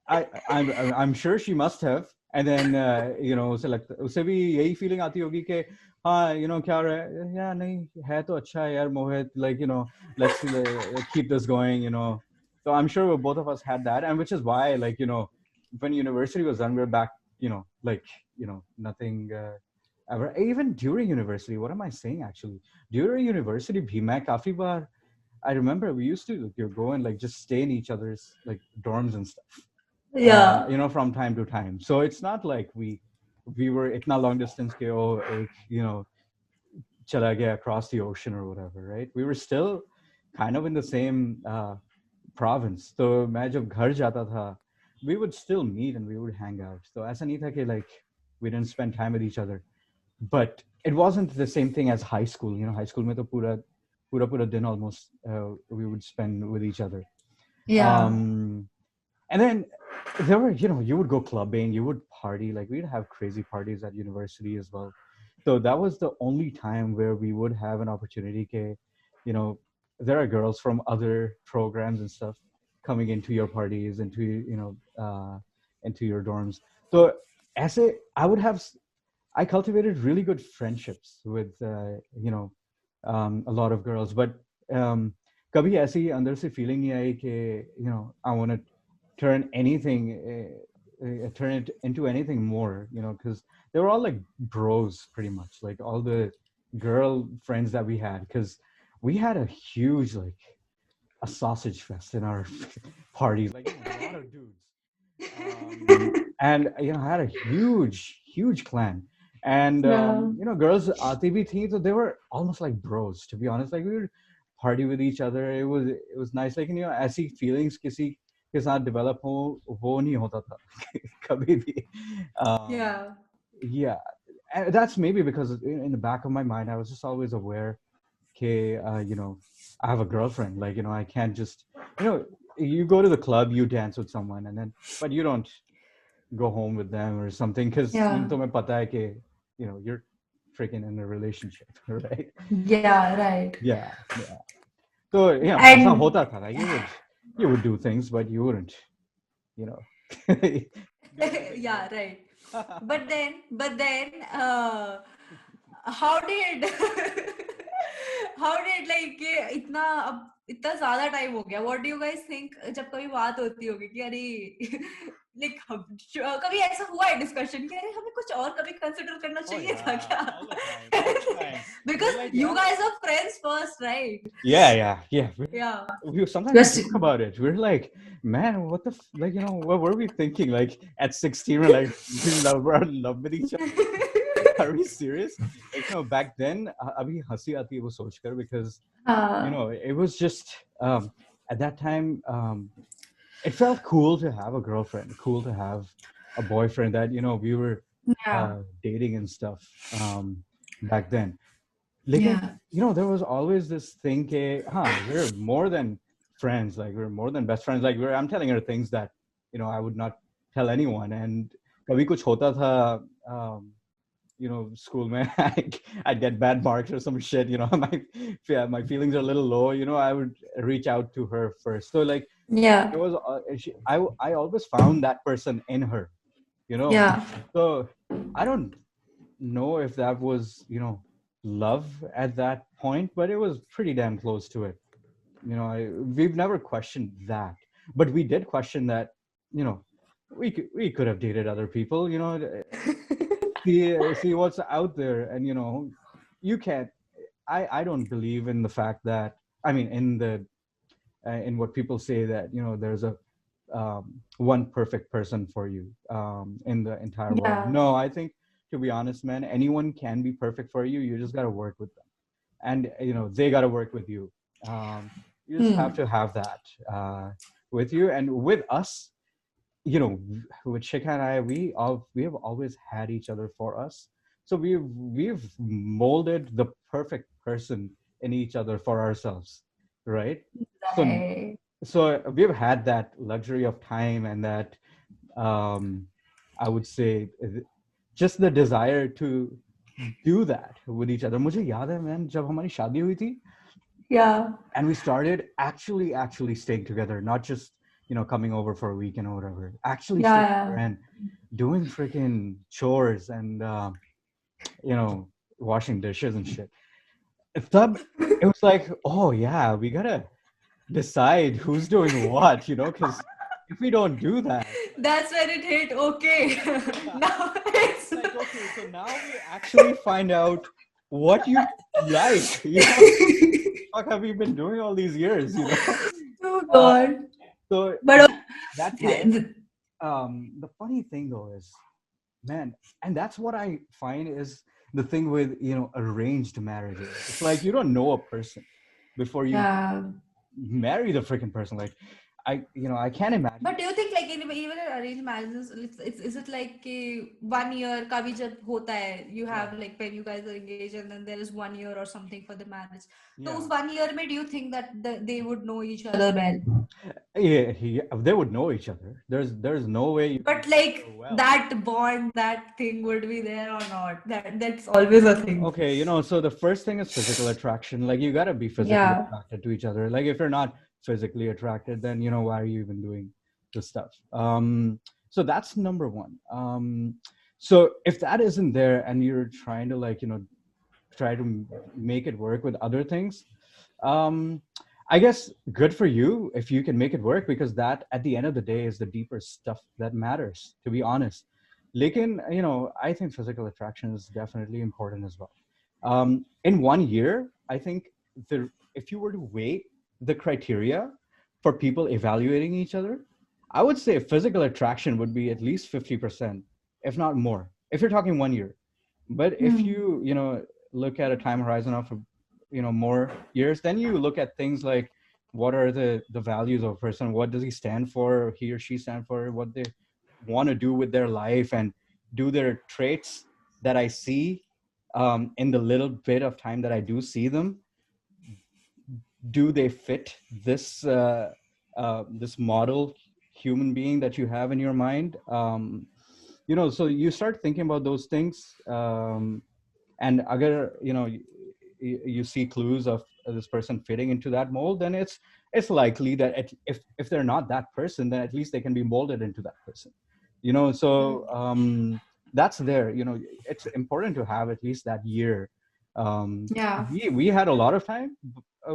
Speaker 1: I'm sure she must have. And then उसे भी यही feeling आती होगी कि हाँ, क्या रहा, yeah, नहीं है तो अच्छा है यार मोहित, like, let's keep this going. So I'm sure both of us had that, and which is why, like, when university was done, we're back, like, nothing ever. Even during university, what am I saying actually? During university भी मैं काफी बार, I remember we used to, like, go and like just stay in each other's like dorms and stuff,
Speaker 2: Yeah.
Speaker 1: from time to time. So it's not like we were itna long distance ke, oh, ek, chala gaya across the ocean or whatever, right? We were still kind of in the same province. So main jab ghar jata tha, we would still meet and we would hang out. So aisa nahi tha ki like we didn't spend time with each other. But it wasn't the same thing as high school. High school mein to pura din almost we would spend with each other.
Speaker 2: Yeah.
Speaker 1: And then there were, you would go clubbing, you would party, like we'd have crazy parties at university as well. So that was the only time where we would have an opportunity ke, you know there are girls from other programs and stuff coming into your parties, into your dorms. So as I would have, I cultivated really good friendships with a lot of girls, but कभी ऐसी अंदर से feeling नहीं आई कि I want to turn anything, turn it into anything more, because they were all like bros pretty much, like all the girl friends that we had, because we had a huge, like, a sausage fest in our parties, like, a lot of dudes. And I had a huge clan, and
Speaker 2: Yeah.
Speaker 1: girls aati bhi thi, so they were almost like bros, to be honest. Like, we would party with each other. It was nice, like, ऐसी feelings किसी के साथ develop हो, वो नहीं होता था कभी भी. um,
Speaker 2: Yeah.
Speaker 1: yeah, and that's maybe because in the back of my mind I was just always aware, okay, I have a girlfriend, like, I can't just, you go to the club, you dance with someone, and then, but you don't go home with them or something, because
Speaker 2: Yeah.
Speaker 1: तुम्हें पता है कि, you're freaking in a relationship, right?
Speaker 2: Yeah, right.
Speaker 1: Yeah. So ऐसा
Speaker 2: And
Speaker 1: होता था, like, you would do things, but you wouldn't, you know do anything
Speaker 2: yeah,
Speaker 1: more.
Speaker 2: right. But then, how did how did like ये इतना अब इतना ज्यादा time हो गया, what do you guys think, जब कभी बात होती होगी कि अरे like कभी ऐसा हुआ है डिस्कशन कि अरे हमें कुछ और कभी कंसिडर करना
Speaker 1: Oh
Speaker 2: चाहिए था
Speaker 1: yeah,
Speaker 2: क्या?
Speaker 1: all the time.
Speaker 2: Because
Speaker 1: We're like,
Speaker 2: you
Speaker 1: yeah,
Speaker 2: guys are friends first, right?
Speaker 1: yeah.
Speaker 2: Yeah.
Speaker 1: Sometimes we
Speaker 2: Just
Speaker 1: joke about it. We're like, man, what the like, what were we thinking? Like at 16, we're like, we're in love with each other. Are we serious? Like, back then, abhi hasi aati hai wo sochkar, because it was just, at that time, it felt cool to have a girlfriend, cool to have a boyfriend that we were
Speaker 2: yeah.
Speaker 1: dating and stuff, back then. Lekin,
Speaker 2: Yeah.
Speaker 1: there was always this thing ke, we're more than friends, like we're more than best friends, like I'm telling her things that I would not tell anyone. And कभी कुछ होता था, school man, I'd get bad marks or some shit. My feelings are a little low. I would reach out to her first. So like
Speaker 2: Yeah.
Speaker 1: it was, I always found that person in her. You know,
Speaker 2: Yeah.
Speaker 1: so I don't know if that was love at that point, but it was pretty damn close to it. We've never questioned that, but we did question that. You know, we could have dated other people. See what's out there, and you can't. I don't believe in the fact that, I mean, in what people say, that there's a one perfect person for you in the entire world.
Speaker 2: Yeah.
Speaker 1: No, I think, to be honest, man, anyone can be perfect for you. You just got to work with them, and they got to work with you. You just have
Speaker 2: Hmm.
Speaker 1: to have that with you, and with us, with Shikha and I, we have always had each other for us. So we've molded the perfect person in each other for ourselves, right? So
Speaker 2: Right.
Speaker 1: we've had that luxury of time, and that, um, I would say, just the desire to do that with each other. मुझे याद है, man, जब हमारी शादी हुई थी,
Speaker 2: Yeah.
Speaker 1: and we started actually staying together, not just coming over for a weekend or whatever. Actually staying
Speaker 2: Yeah.
Speaker 1: together and doing freaking chores, and you know washing dishes and shit. Tab, it was like, oh yeah, we gotta decide who's doing what, because if we don't do that,
Speaker 2: That's when it hit. Okay. Now it's.
Speaker 1: like, okay, so now we actually find out what you like. Fuck have you been doing all these years?
Speaker 2: Oh
Speaker 1: Uh,
Speaker 2: God.
Speaker 1: so
Speaker 2: But
Speaker 1: that time, the funny thing though is, man, and that's what I find is the thing with arranged marriages. It's like you don't know a person before you
Speaker 2: yeah.
Speaker 1: marry the freaking person. Like, I can't imagine.
Speaker 2: But do you think like even in arranged marriages, is it like 1 year का भी जब होता है, you
Speaker 1: Yeah,
Speaker 2: have like when you guys are engaged and then there is 1 year or something for the marriage. So
Speaker 1: yeah,
Speaker 2: उस 1 year में do you think that they would know each other well?
Speaker 1: yeah. They would know each other. There's no way you can
Speaker 2: But
Speaker 1: know each other
Speaker 2: like
Speaker 1: well.
Speaker 2: that bond, that thing would be there or not? That's always a thing.
Speaker 1: Okay, so the first thing is physical attraction. Like, you gotta be physically
Speaker 2: Yeah.
Speaker 1: attracted to each other. Like, if you're not physically attracted, then why are you even doing this stuff? So that's number one. So if that isn't there, and you're trying to, like, try to make it work with other things, um, I guess good for you if you can make it work, because that, at the end of the day, is the deeper stuff that matters, to be honest. Lekin, I think physical attraction is definitely important as well. In 1 year, I think, if you were to weigh the criteria for people evaluating each other, I would say physical attraction would be at least 50%, if not more, if you're talking 1 year. But if
Speaker 2: Hmm.
Speaker 1: you look at a time horizon of more years, then you look at things like, what are the values of a person, what does he stand for, he or she stand for, what they want to do with their life, and do their traits that I see, in the little bit of time that I do see them, do they fit this model human being that you have in your mind? So you start thinking about those things, and agar you see clues of this person fitting into that mold, then it's likely that, if they're not that person, then at least they can be molded into that person. So that's there. It's important to have at least that year.
Speaker 2: Yeah.
Speaker 1: We had a lot of time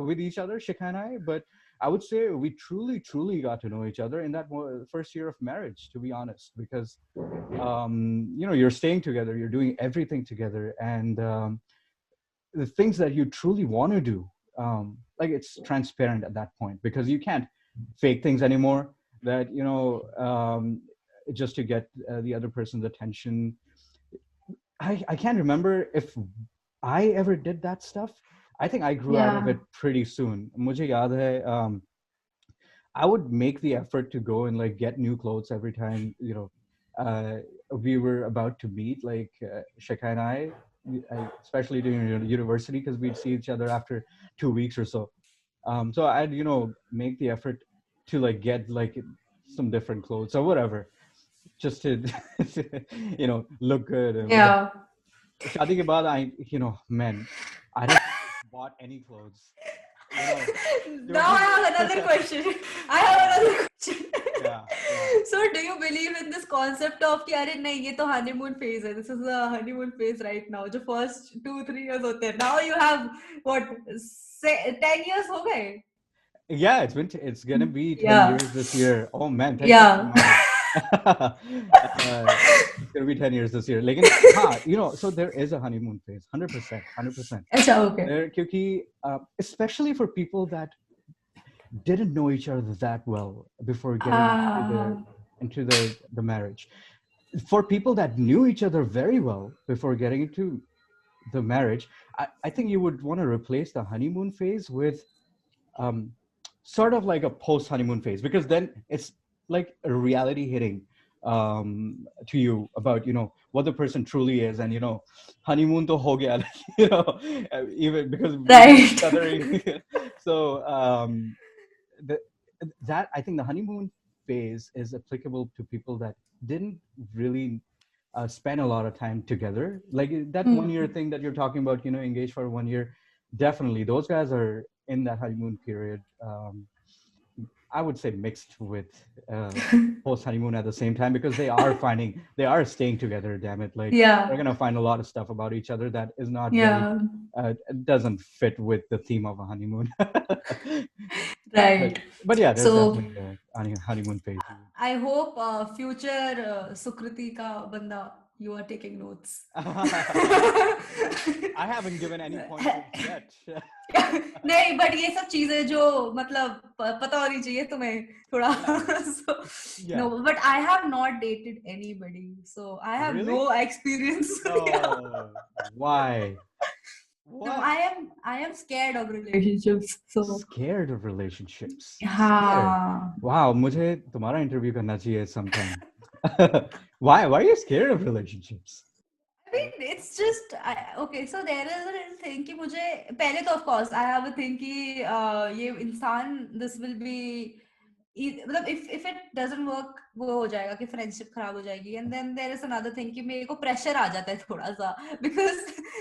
Speaker 1: with each other, Shikha and I, but I would say we truly got to know each other in that first year of marriage, to be honest, because you're staying together, you're doing everything together, and the things that you truly want to do, like, it's transparent at that point, because you can't fake things anymore, that just to get the other person's attention. I can't remember if I ever did that stuff. I think I grew out of
Speaker 2: Yeah.
Speaker 1: it pretty soon. Mujhe yaad hai, I would make the effort to go and, like, get new clothes every time uh, we were about to meet, like, Shekha and especially during university, because we'd see each other after 2 weeks or so. So I'd make the effort to, like, get, like, some different clothes or whatever. just to look good.
Speaker 2: Yeah.
Speaker 1: शादी के बाद I man, I don't bought any clothes, you know.
Speaker 2: Now I have another question. I have another question.
Speaker 1: Yeah, yeah.
Speaker 2: So do you believe in this concept of कि अरे नहीं ये तो honeymoon phase है. This is a honeymoon phase right now. जो first 2-3 years होते हैं. Now you have what 10 years हो गए.
Speaker 1: Yeah, it's gonna be 10
Speaker 2: Yeah.
Speaker 1: years this year. Oh man, thanks for
Speaker 2: Yeah.
Speaker 1: reminding. It's gonna be 10 years this year. लेकिन हाँ, so there is a honeymoon phase, 100%, 100%.
Speaker 2: अच्छा okay.
Speaker 1: There, क्योंकि especially for people that didn't know each other that well before getting into the marriage. For people that knew each other very well before getting into the marriage, I think you would want to replace the honeymoon phase with sort of like a post honeymoon phase, because then it's like a reality hitting to you about what the person truly is, and honeymoon to ho gaya, even because we know each other. So that I think the honeymoon phase is applicable to people that didn't really spend a lot of time together, like that 1 year thing that you're talking about, engaged for 1 year. Definitely those guys are in that honeymoon period. I would say mixed with post honeymoon at the same time, because they are staying together. Damn it, like they're gonna find a lot of stuff about each other that is not really doesn't fit with the theme of a honeymoon.
Speaker 2: Right.
Speaker 1: But yeah, there's definitely a honeymoon phase.
Speaker 2: I hope future Sukriti ka banda, you are taking notes.
Speaker 1: I haven't given any pointers yet.
Speaker 2: नहीं, but ये सब चीजें जो मतलब पता होनी चाहिए तुम्हें थोड़ा. No, but I have not dated anybody, so I have no experience.
Speaker 1: Oh, why?
Speaker 2: What? No, I am scared of relationships. So
Speaker 1: scared of relationships.
Speaker 2: हाँ.
Speaker 1: Wow, मुझे तुम्हारा interview करना चाहिए sometime. Why are you scared of relationships?
Speaker 2: I mean, it's just okay. So there is a little thing कि मुझे पहले तो of course I have a thing कि ये इंसान this will be मतलब if it doesn't work वो हो जाएगा कि friendship खराब हो जाएगी, and then there is another thing कि मेरे को pressure आ जाता है थोड़ा सा, because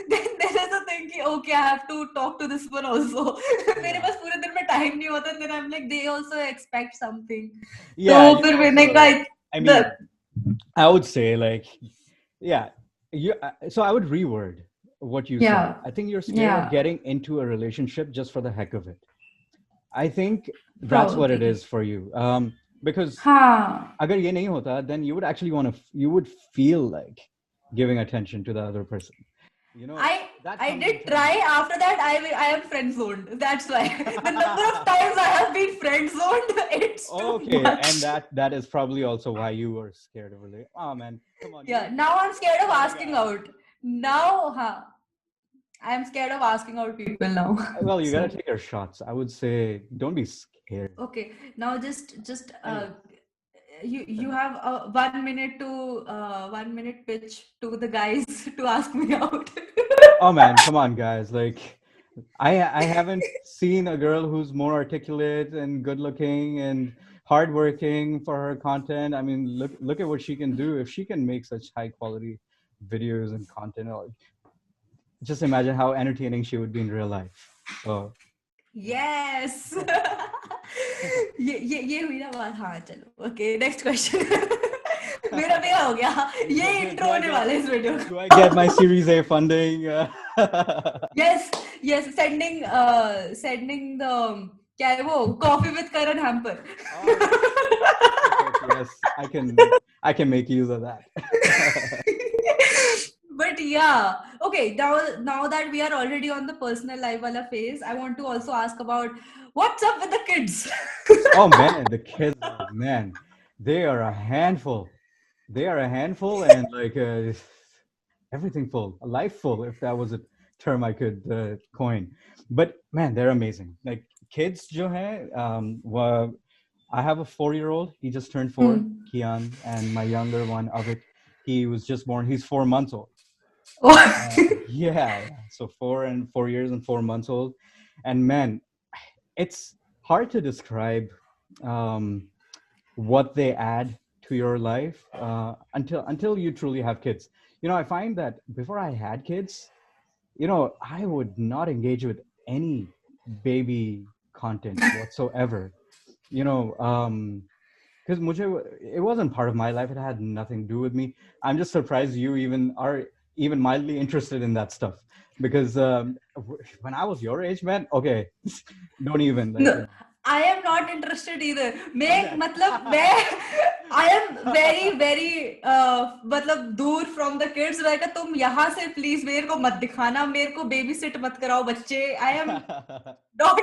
Speaker 2: then there is a thing कि okay I have to talk to this one also. मेरे पास पूरे दिन में time नहीं होता, then I'm like they also expect something.
Speaker 1: Yeah.
Speaker 2: तो फिर मैंने कहा
Speaker 1: I mean, I would say like yeah. So I would reword what you said. I think you're scared of getting into a relationship just for the heck of it. I think that's what it is for you. Because agar ye nahi hota, then you would actually you would feel like giving attention to the other person. I
Speaker 2: did try. After that, I am friend zoned. That's why the number of times I have been friend zoned, it's too much.
Speaker 1: And that is probably also why you were scared of it. Oh man, come on.
Speaker 2: Yeah, now I'm scared of asking out. Now, I'm scared of asking out people now.
Speaker 1: Well, you gotta take your shots. I would say don't be scared.
Speaker 2: Okay, now just you have 1 minute to 1 minute pitch to the guys to ask me out.
Speaker 1: Oh man, come on guys, like I haven't seen a girl who's more articulate and good looking and hardworking for her content. I mean, look at what she can do. If she can make such high quality videos and content, just imagine how entertaining she would be in real life. So
Speaker 2: yes. ये हुई ना बात. हाँ चलो, okay, next question. मेरा भी हो गया. ये intro होने वाला है इस video.
Speaker 1: Do I get my Series A funding?
Speaker 2: Yes, sending the क्या है वो coffee with Karan hamper.
Speaker 1: Yes, I can make use of that.
Speaker 2: But yeah, okay, now that we are already on the personal life wala phase, I want to also ask about what's up with the kids.
Speaker 1: Oh man, the kids, man, they are a handful. They are a handful, and like everything full, a life full, if that was a term I could coin. But man, they're amazing. Like kids, jo hai, I have a 4-year-old. He just turned 4, Kian, and my younger one, Avik, he was just born. He's 4 months old. Yeah, so 4 years and 4 months old. And man, it's hard to describe what they add to your life until you truly have kids. I find that before I had kids, I would not engage with any baby content whatsoever. Because it wasn't part of my life. It had nothing to do with me. I'm just surprised you even are even mildly interested in that stuff. Because when I was your age, man, okay, don't even
Speaker 2: No, I am not interested either. मैं मतलब मैं I am very very मतलब दूर from the kids. मैं कहा तुम यहाँ से please मेरे को मत दिखाना, मेरे को baby sit मत कराओ बच्चे. I am not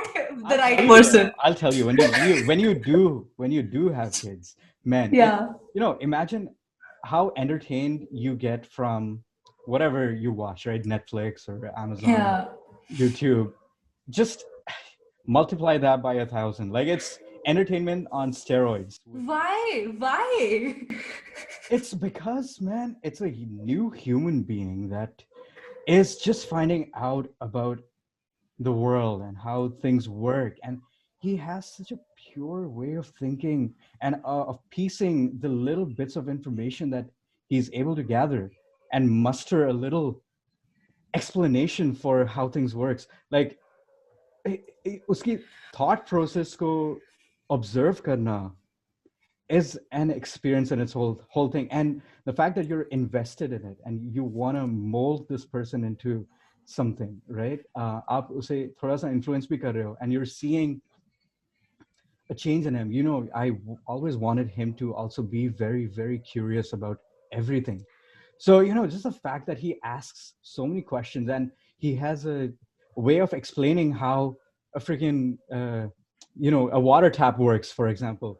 Speaker 2: the right person.
Speaker 1: I'll tell you when you do have kids, man.
Speaker 2: Yeah.
Speaker 1: Imagine how entertained you get from whatever you watch, right? Netflix or Amazon,
Speaker 2: Yeah.
Speaker 1: YouTube. Just multiply that by 1,000. Like it's entertainment on steroids.
Speaker 2: Why?
Speaker 1: It's because, man, it's a new human being that is just finding out about the world and how things work, and he has such a pure way of thinking and of piecing the little bits of information that he's able to gather and muster a little explanation for how things works. Like uski thought process ko observe karna is an experience in its whole thing, and the fact that you're invested in it and you want to mold this person into something, right? आप उसे थोड़ा सा influence भी कर रहे हो, and you're seeing a change in him. Always wanted him to also be very, very curious about everything. So, just the fact that he asks so many questions and he has a way of explaining how a freaking, a water tap works, for example.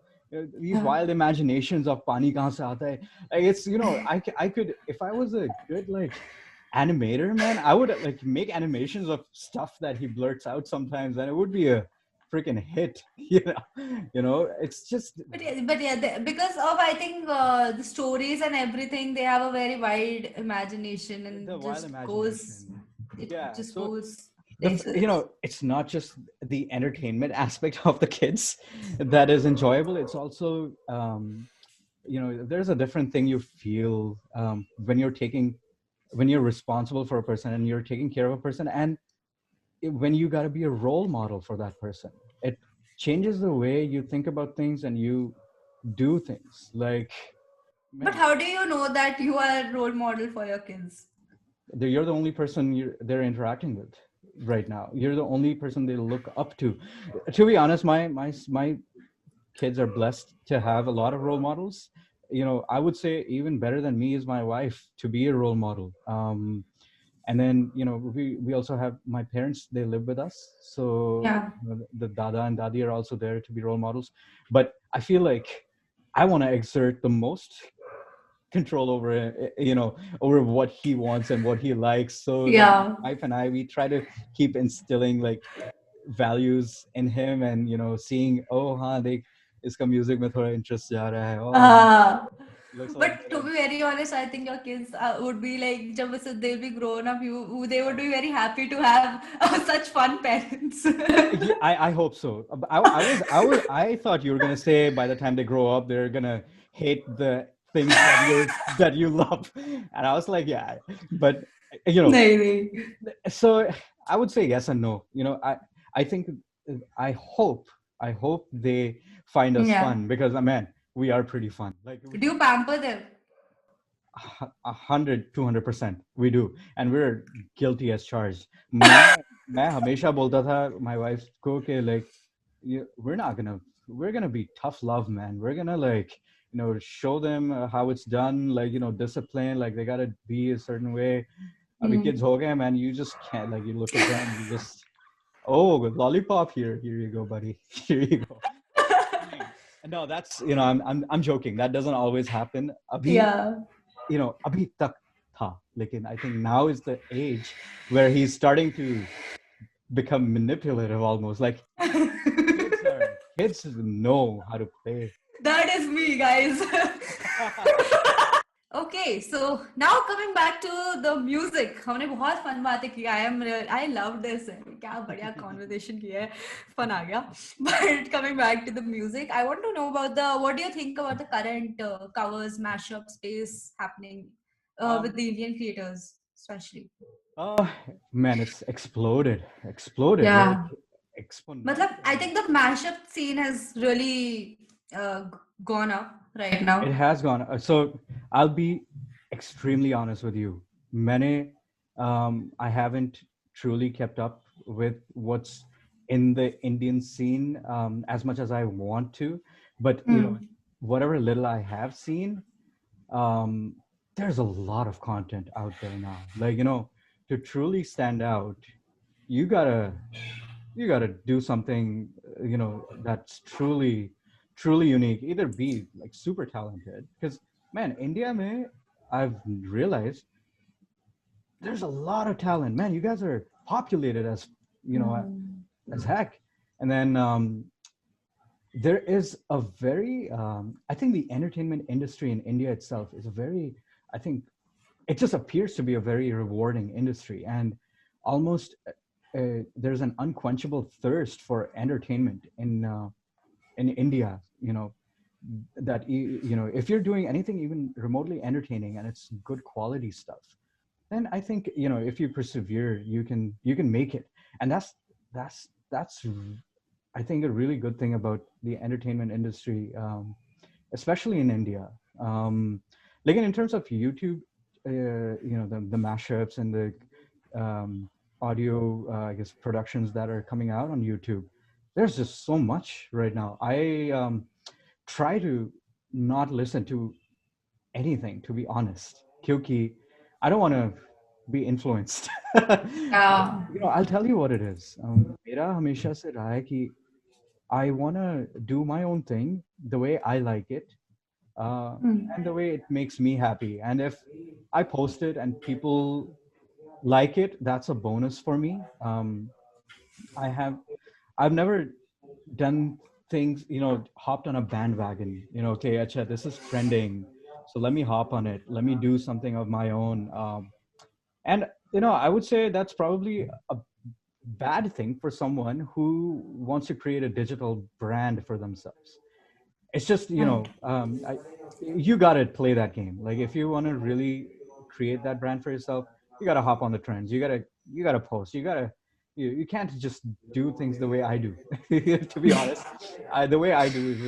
Speaker 1: These wild imaginations of pani kahan se aata hai. Like it's, I could, if I was a good, like, animator, man, I would like make animations of stuff that he blurts out sometimes, and it would be a freaking hit. It's just
Speaker 2: Because of I think the stories and everything, they have a very wide imagination and
Speaker 1: the wild
Speaker 2: just goes.
Speaker 1: imagination.
Speaker 2: It
Speaker 1: Yeah,
Speaker 2: just
Speaker 1: so
Speaker 2: goes places.
Speaker 1: it's not just the entertainment aspect of the kids that is enjoyable. It's also there's a different thing you feel when you're responsible for a person and you're taking care of a person, and when you got to be a role model for that person. It changes the way you think about things and you do things. Like,
Speaker 2: But
Speaker 1: man,
Speaker 2: how do you know that you are a role model for your kids?
Speaker 1: you're the only person they're interacting with right now. You're the only person they look up to. To be honest, my kids are blessed to have a lot of role models. I would say even better than me is my wife to be a role model. And then we also have my parents. They live with us, so
Speaker 2: Yeah.
Speaker 1: the dada and dadi are also there to be role models. But I feel like I want to exert the most control over what he wants and what he likes, so that my
Speaker 2: Yeah.
Speaker 1: wife and I, we try to keep instilling like values in him, and seeing, oh they iska music mein thoda interest ja raha hai,
Speaker 2: Uh,
Speaker 1: looks like
Speaker 2: but to be very honest, I think your kids would be like, जब से they'll be grown up, they would be very happy to have such fun parents.
Speaker 1: yeah, I hope so. I thought you were gonna say by the time they grow up, they're gonna hate the things that you love, and I was like, yeah, but
Speaker 2: नहीं नहीं.
Speaker 1: so I would say yes and no. I think I hope they find us
Speaker 2: Yeah.
Speaker 1: fun, because man, we are pretty fun. Like
Speaker 2: Do you pamper them?
Speaker 1: 100 200% we do, and we're guilty as charged. मैं हमेशा बोलता था my wife को कि like we're gonna be tough love, man. We're gonna like show them how it's done, like discipline, like they gotta be a certain way. Abhi kids ho gaye, man, you just can't, like, you look at them, you just, oh, lollipop, here you go, buddy. Here you go. No, that's I'm joking. That doesn't always happen. Abhi,
Speaker 2: Yeah.
Speaker 1: abhi tak tha, lekin I think now is the age where he's starting to become manipulative almost. Like kids know how to play.
Speaker 2: That is me, guys. Okay, so now coming back to the music, हमने बहुत fun बातें की. I love this. क्या बढ़िया conversation की है, fun आ गया. But coming back to the music, I want to know about the what do you think about the current covers mashup space happening with
Speaker 1: Um,
Speaker 2: the Indian creators, especially.
Speaker 1: uh, Man, it's exploded like
Speaker 2: Yeah. मतलब I
Speaker 1: exponentially.
Speaker 2: think the mashup scene has really gone up right
Speaker 1: It
Speaker 2: now.
Speaker 1: has gone. So I'll be extremely honest with you. Many, I haven't truly kept up with what's in the Indian scene as much as I want to. But
Speaker 2: Hmm.
Speaker 1: whatever little I have seen, um, there's a lot of content out there now. Like to truly stand out, you gotta you got to do something that's truly unique, either be like super talented, because man, India mein, I've realized there's a lot of talent, man. You guys are populated as you know
Speaker 2: Hmm.
Speaker 1: as heck. And then there is a very I think the entertainment industry in India itself is a very, I think it just appears to be a very rewarding industry, and almost there's an unquenchable thirst for entertainment in India. That if you're doing anything even remotely entertaining and it's good quality stuff, then I think if you persevere, you can make it. And that's I think a really good thing about the entertainment industry, especially in India. Like in terms of YouTube, the mashups and the audio, I guess, productions that are coming out on YouTube. There's just so much right now. I try to not listen to anything, to be honest. Kyuki, I don't want to be influenced.
Speaker 2: Yeah.
Speaker 1: I'll tell you what it is. मेरा हमेशा से रहा है कि I want to do my own thing the way I like it, uh,
Speaker 2: Hmm.
Speaker 1: and the way it makes me happy. And if I post it and people like it, that's a bonus for me. I have I've never done things, hopped on a bandwagon. Okay, acha, this is trending, so let me hop on it. Let me do something of my own. And I would say that's probably a bad thing for someone who wants to create a digital brand for themselves. It's just
Speaker 2: Right.
Speaker 1: you gotta play that game. Like if you want to really create that brand for yourself, you gotta hop on the trends. You gotta post. You can't just do things the way I do. To be honest, the way I do is,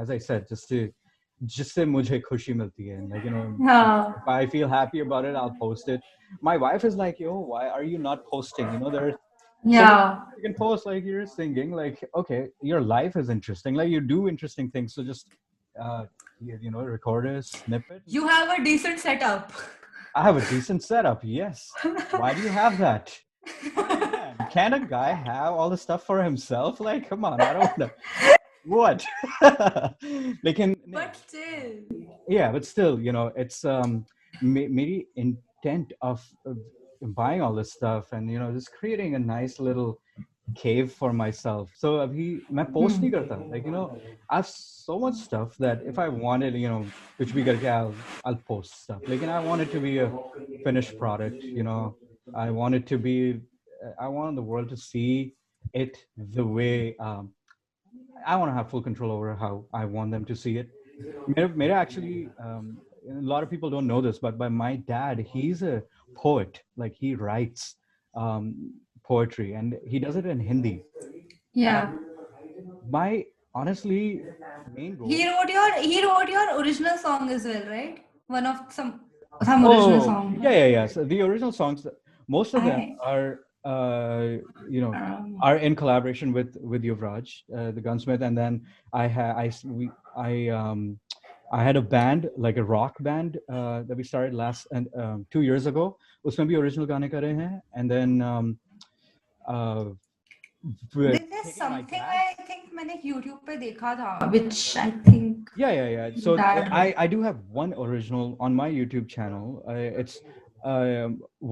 Speaker 1: as I said, just से मुझे खुशी मिलती है. Like
Speaker 2: Yeah.
Speaker 1: if I feel happy about it, I'll post it. My wife is like, yo, why are you not posting? There are so many
Speaker 2: Yeah.
Speaker 1: things you can post, like you're singing. Like, okay, your life is interesting, like you do interesting things, so just uh record a snippet.
Speaker 2: You have a decent setup.
Speaker 1: I have a decent setup, yes. Why do you have that? Man, can a guy have all the stuff for himself? Like, come on, I don't know what. Like
Speaker 2: But still.
Speaker 1: yeah, but still, it's maybe intent of buying all this stuff, and just creating a nice little cave for myself. So abhi मैं post नहीं
Speaker 2: Hmm.
Speaker 1: करता. Like I have so much stuff that if I wanted, कुछ भी करके I'll post stuff. Like, and I want it to be a finished product. I want it to be. I want the world to see it the way I want to have full control over how I want them to see it. Mera actually, a lot of people don't know this, but by my dad, he's a poet. Like he writes poetry, and he does it in Hindi.
Speaker 2: Yeah.
Speaker 1: And my honestly main
Speaker 2: He
Speaker 1: goal.
Speaker 2: wrote your original song as well, right? One of some original
Speaker 1: Oh,
Speaker 2: song.
Speaker 1: yeah, yeah, yeah. So the original songs, most of them
Speaker 2: I
Speaker 1: are, you know,
Speaker 2: um,
Speaker 1: are in collaboration with Yuvraj, the gunsmith, and then I had a band, like a rock band, that we started last and 2 years ago. उसमें भी original गाने करे हैं, and then uh, we're
Speaker 2: there's
Speaker 1: taking my
Speaker 2: something
Speaker 1: dad's.
Speaker 2: I think मैंने YouTube पे देखा था, which I think
Speaker 1: Yeah, yeah, yeah. So
Speaker 2: that
Speaker 1: I do have one original on my YouTube channel. It's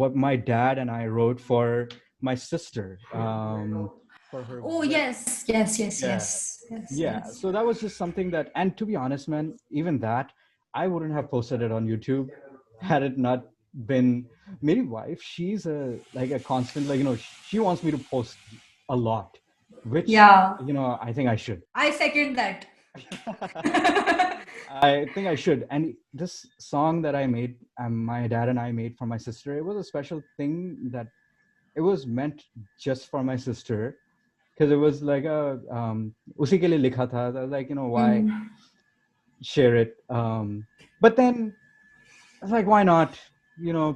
Speaker 1: what my dad and I wrote for my sister, for her
Speaker 2: oh
Speaker 1: wedding.
Speaker 2: yes, yes, yes,
Speaker 1: Yeah,
Speaker 2: yes, yes,
Speaker 1: yeah.
Speaker 2: yes.
Speaker 1: So that was just something that, and to be honest, man, even that, I wouldn't have posted it on YouTube had it not been my wife. She's a like a constant, like, she wants me to post a lot, which,
Speaker 2: Yeah,
Speaker 1: I think I should.
Speaker 2: I second that.
Speaker 1: I think I should. And this song that I made, my dad and I made for my sister, it was a special thing that it was meant just for my sister, because it was like a usi ke liye likha tha. I was like, why
Speaker 2: Hmm.
Speaker 1: share it? But then I was like, why not?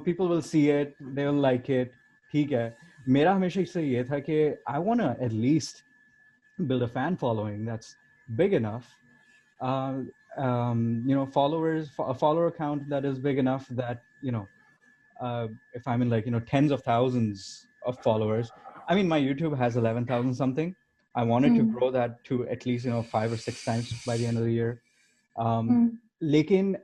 Speaker 1: People will see it, they will like it. ठीक है. मेरा हमेशा इससे ये था कि I want to at least build a fan following that's big enough, uh, followers, a follower count that is big enough that, if I'm in, like, tens of thousands of followers. I mean, my YouTube has 11,000 something. I wanted to
Speaker 2: Hmm.
Speaker 1: grow that to at least, 5 or 6 times by the end of the year.
Speaker 2: Hmm.
Speaker 1: Lekin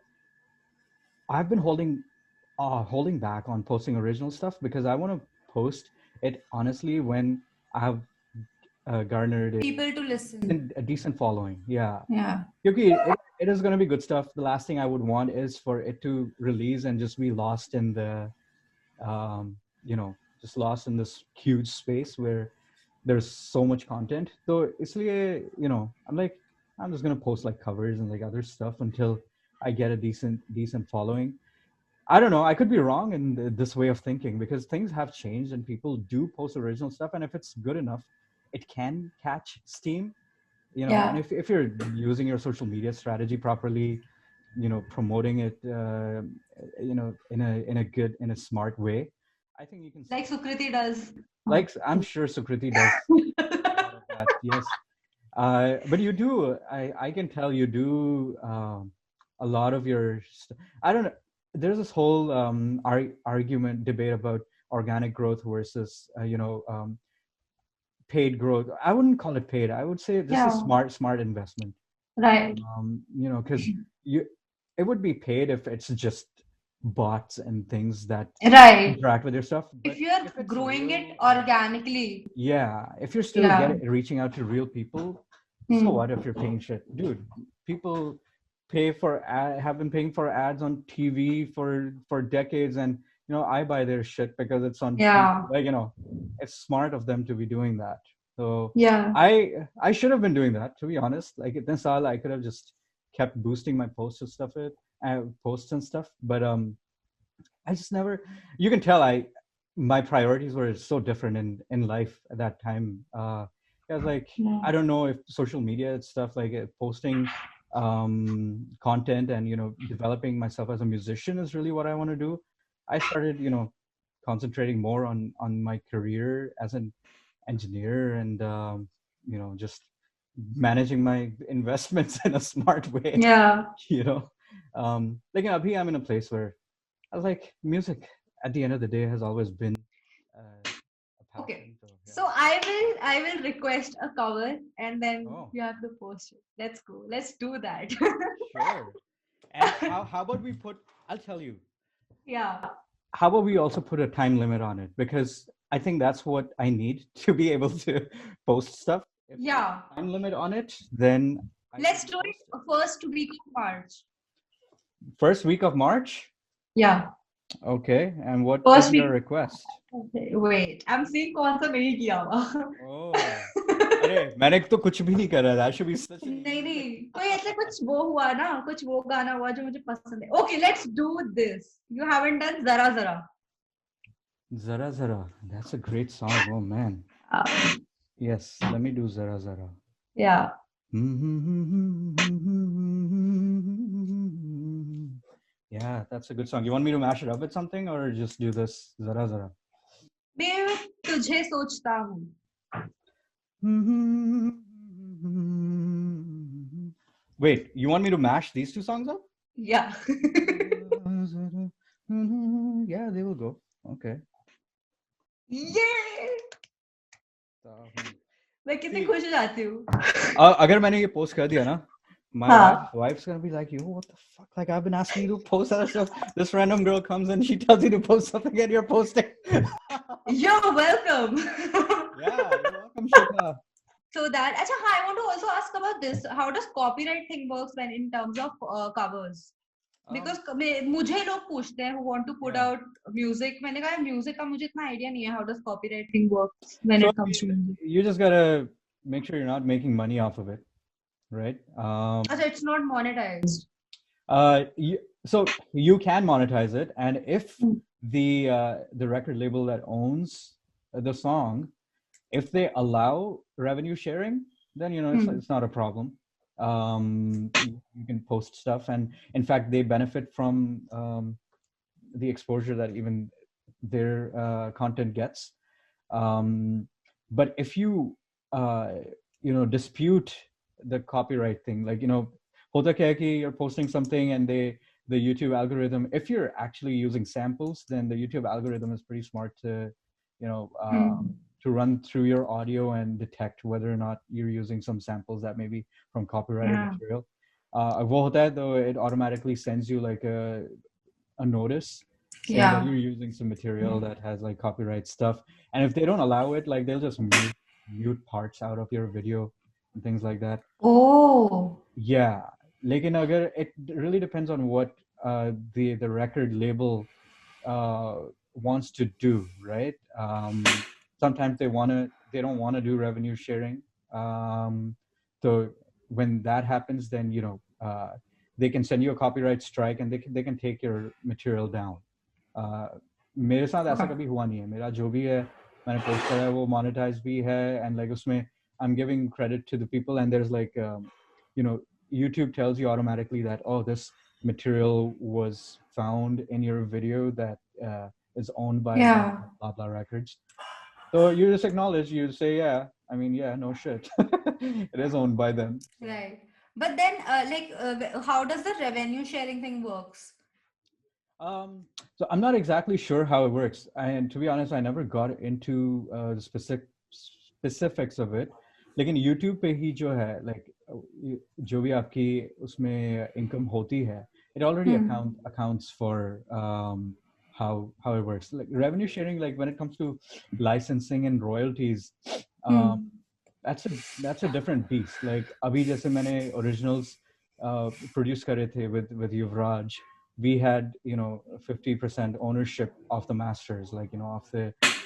Speaker 1: I've been holding back on posting original stuff because I want to post it honestly when I have garnered
Speaker 2: People to listen.
Speaker 1: a decent following. Yeah.
Speaker 2: Yeah.
Speaker 1: Because it is going to be good stuff. The last thing I would want is for it to release and just be lost in the, um, just lost in this huge space where there's so much content. So isliye, I'm like, I'm just going to post like covers and like other stuff until I get a decent following. I don't know. I could be wrong in this way of thinking because things have changed and people do post original stuff. And if it's good enough, it can catch steam, and
Speaker 2: Yeah.
Speaker 1: if you're using your social media strategy properly, promoting it, in a smart way, I think you can
Speaker 2: Like
Speaker 1: still,
Speaker 2: Sukriti does.
Speaker 1: like, I'm sure Sukriti does a lot of that. Yes. But you do, I can tell you do, a lot of your, I don't know. There's this whole argument, debate about organic growth versus, paid growth. I wouldn't call it paid. I would say this is
Speaker 2: Yeah.
Speaker 1: smart investment.
Speaker 2: Right.
Speaker 1: Because you, it would be paid if it's just bots and things that
Speaker 2: Right.
Speaker 1: interact with your stuff.
Speaker 2: If
Speaker 1: But
Speaker 2: you're
Speaker 1: if it's
Speaker 2: growing it
Speaker 1: real,
Speaker 2: organically.
Speaker 1: yeah, if you're still
Speaker 2: Yeah.
Speaker 1: reaching out to real people, so
Speaker 2: Hmm.
Speaker 1: what if you're paying shit, dude? People have been paying for ads on TV for decades, and I buy their shit because it's on TV.
Speaker 2: Yeah.
Speaker 1: Like, it's smart of them to be doing that. So
Speaker 2: Yeah.
Speaker 1: I should have been doing that, to be honest. Like, this all I could have just kept boosting my posts and stuff, but I just never. You can tell my priorities were so different in life at that time. I was like,
Speaker 2: Yeah.
Speaker 1: I don't know if social media and stuff like posting content and developing myself as a musician is really what I want to do. I started concentrating more on my career as an engineer and just managing my investments in a smart way.
Speaker 2: Yeah.
Speaker 1: Like, I'm in a place where I was like, music at the end of the day has always been a
Speaker 2: Okay.
Speaker 1: passion. So yeah.
Speaker 2: So I will request a cover and then
Speaker 1: Oh,
Speaker 2: you have to post it. Let's go. Let's do that.
Speaker 1: sure. And how about we put? I'll tell you.
Speaker 2: Yeah.
Speaker 1: How about we also put a time limit on it, because I think that's what I need to be able to post stuff. If there's
Speaker 2: Yeah.
Speaker 1: a time limit on it, then I
Speaker 2: Let's
Speaker 1: can
Speaker 2: do it
Speaker 1: post it.
Speaker 2: first week of March.
Speaker 1: First week of March.
Speaker 2: Yeah.
Speaker 1: Okay. And what
Speaker 2: First
Speaker 1: is
Speaker 2: week.
Speaker 1: your request?
Speaker 2: Okay, wait. I'm seeing कौन सा नहीं किया
Speaker 1: Oh.
Speaker 2: हुआ
Speaker 1: अरे मैंने तो कुछ भी नहीं करा. That should be such an
Speaker 2: नहीं
Speaker 1: easy.
Speaker 2: नहीं कोई ऐसे कुछ वो हुआ ना कुछ वो गाना हुआ जो मुझे पसंद है Okay, let's do this. You haven't done Zara Zara.
Speaker 1: Zara Zara. That's a great song. Oh man. Yes. Let me do Zara Zara.
Speaker 2: Yeah.
Speaker 1: Yeah, that's a good song. You want me to mash it up with something or just do this Zara Zara?
Speaker 2: मैं तुझे सोचता हूँ.
Speaker 1: Wait, you want me to mash these two songs up?
Speaker 2: Yeah.
Speaker 1: Yeah, they will go. Okay.
Speaker 2: Yeah. मैं कितनी खुश हो जाती हूँ.
Speaker 1: अगर मैंने ये पोस्ट कर दिया ना, my wife's gonna be like, yo, what the fuck? Like, I've been asking you to post other stuff. This random girl comes and she tells you to post something and you're posting.
Speaker 2: You're welcome.
Speaker 1: Yeah, you're welcome, Shikha.
Speaker 2: So that, I want to also ask about this. How does copyright thing works when in terms of covers? Because
Speaker 1: Um,
Speaker 2: मुझे लोग पूछते हैं who want to put
Speaker 1: yeah.
Speaker 2: out music. मैंने कहा music का मुझे इतना idea नहीं है how does copyright thing works when
Speaker 1: So
Speaker 2: it comes to music.
Speaker 1: you just gotta make sure you're not making money off of it, right?
Speaker 2: अच्छा, it's not monetized.
Speaker 1: You, so you can monetize it, and if
Speaker 2: Hmm.
Speaker 1: the record label that owns the song, if they allow revenue sharing, then
Speaker 2: Hmm.
Speaker 1: it's not a problem. You can post stuff, and in fact, they benefit from the exposure that even their content gets. But if you uh, dispute the copyright thing, like hota kya hai ki you're posting something and the YouTube algorithm, if you're actually using samples, then the YouTube algorithm is pretty smart to you know uh,
Speaker 2: Hmm.
Speaker 1: to run through your audio and detect whether or not you're using some samples that may be from copyrighted
Speaker 2: Yeah.
Speaker 1: material. वो होता है, though, it automatically sends you like a notice saying that
Speaker 2: Yeah.
Speaker 1: you're using some material that has like copyright stuff. And if they don't allow it, like they'll just mute parts out of your video and things like that.
Speaker 2: Oh.
Speaker 1: Yeah. Lekin agar it really depends on what the record label wants to do, right? Sometimes they don't want to do revenue sharing. So when that happens, then they can send you a copyright strike and they can take your material down. मेरे साथ ऐसा
Speaker 2: Okay.
Speaker 1: कभी हुआ नहीं है. मेरा जो भी है मैंने पोस्ट करा है वो monetized भी है, and like उसमें I'm giving credit to the people, and there's like you know YouTube tells you automatically that, oh, this material was found in your video that is owned by blah
Speaker 2: Yeah.
Speaker 1: blah blah, blah records. So you just acknowledge, you say, yeah, I mean, yeah, no shit. It is owned by them. So.
Speaker 2: Right. But then, how does the revenue sharing thing works?
Speaker 1: So I'm not exactly sure how it works, and to be honest, I never got into the specifics of it. लेकिन YouTube पे ही जो है, like जो भी आपकी उसमें income होती है, it already
Speaker 2: Hmm.
Speaker 1: accounts for how it works. Like revenue sharing, like when it comes to licensing and royalties, um,
Speaker 2: Hmm.
Speaker 1: that's a different beast. Like अभी जैसे मैंने originals produce करे थे with Yuvraj, we had 50% ownership of the masters, like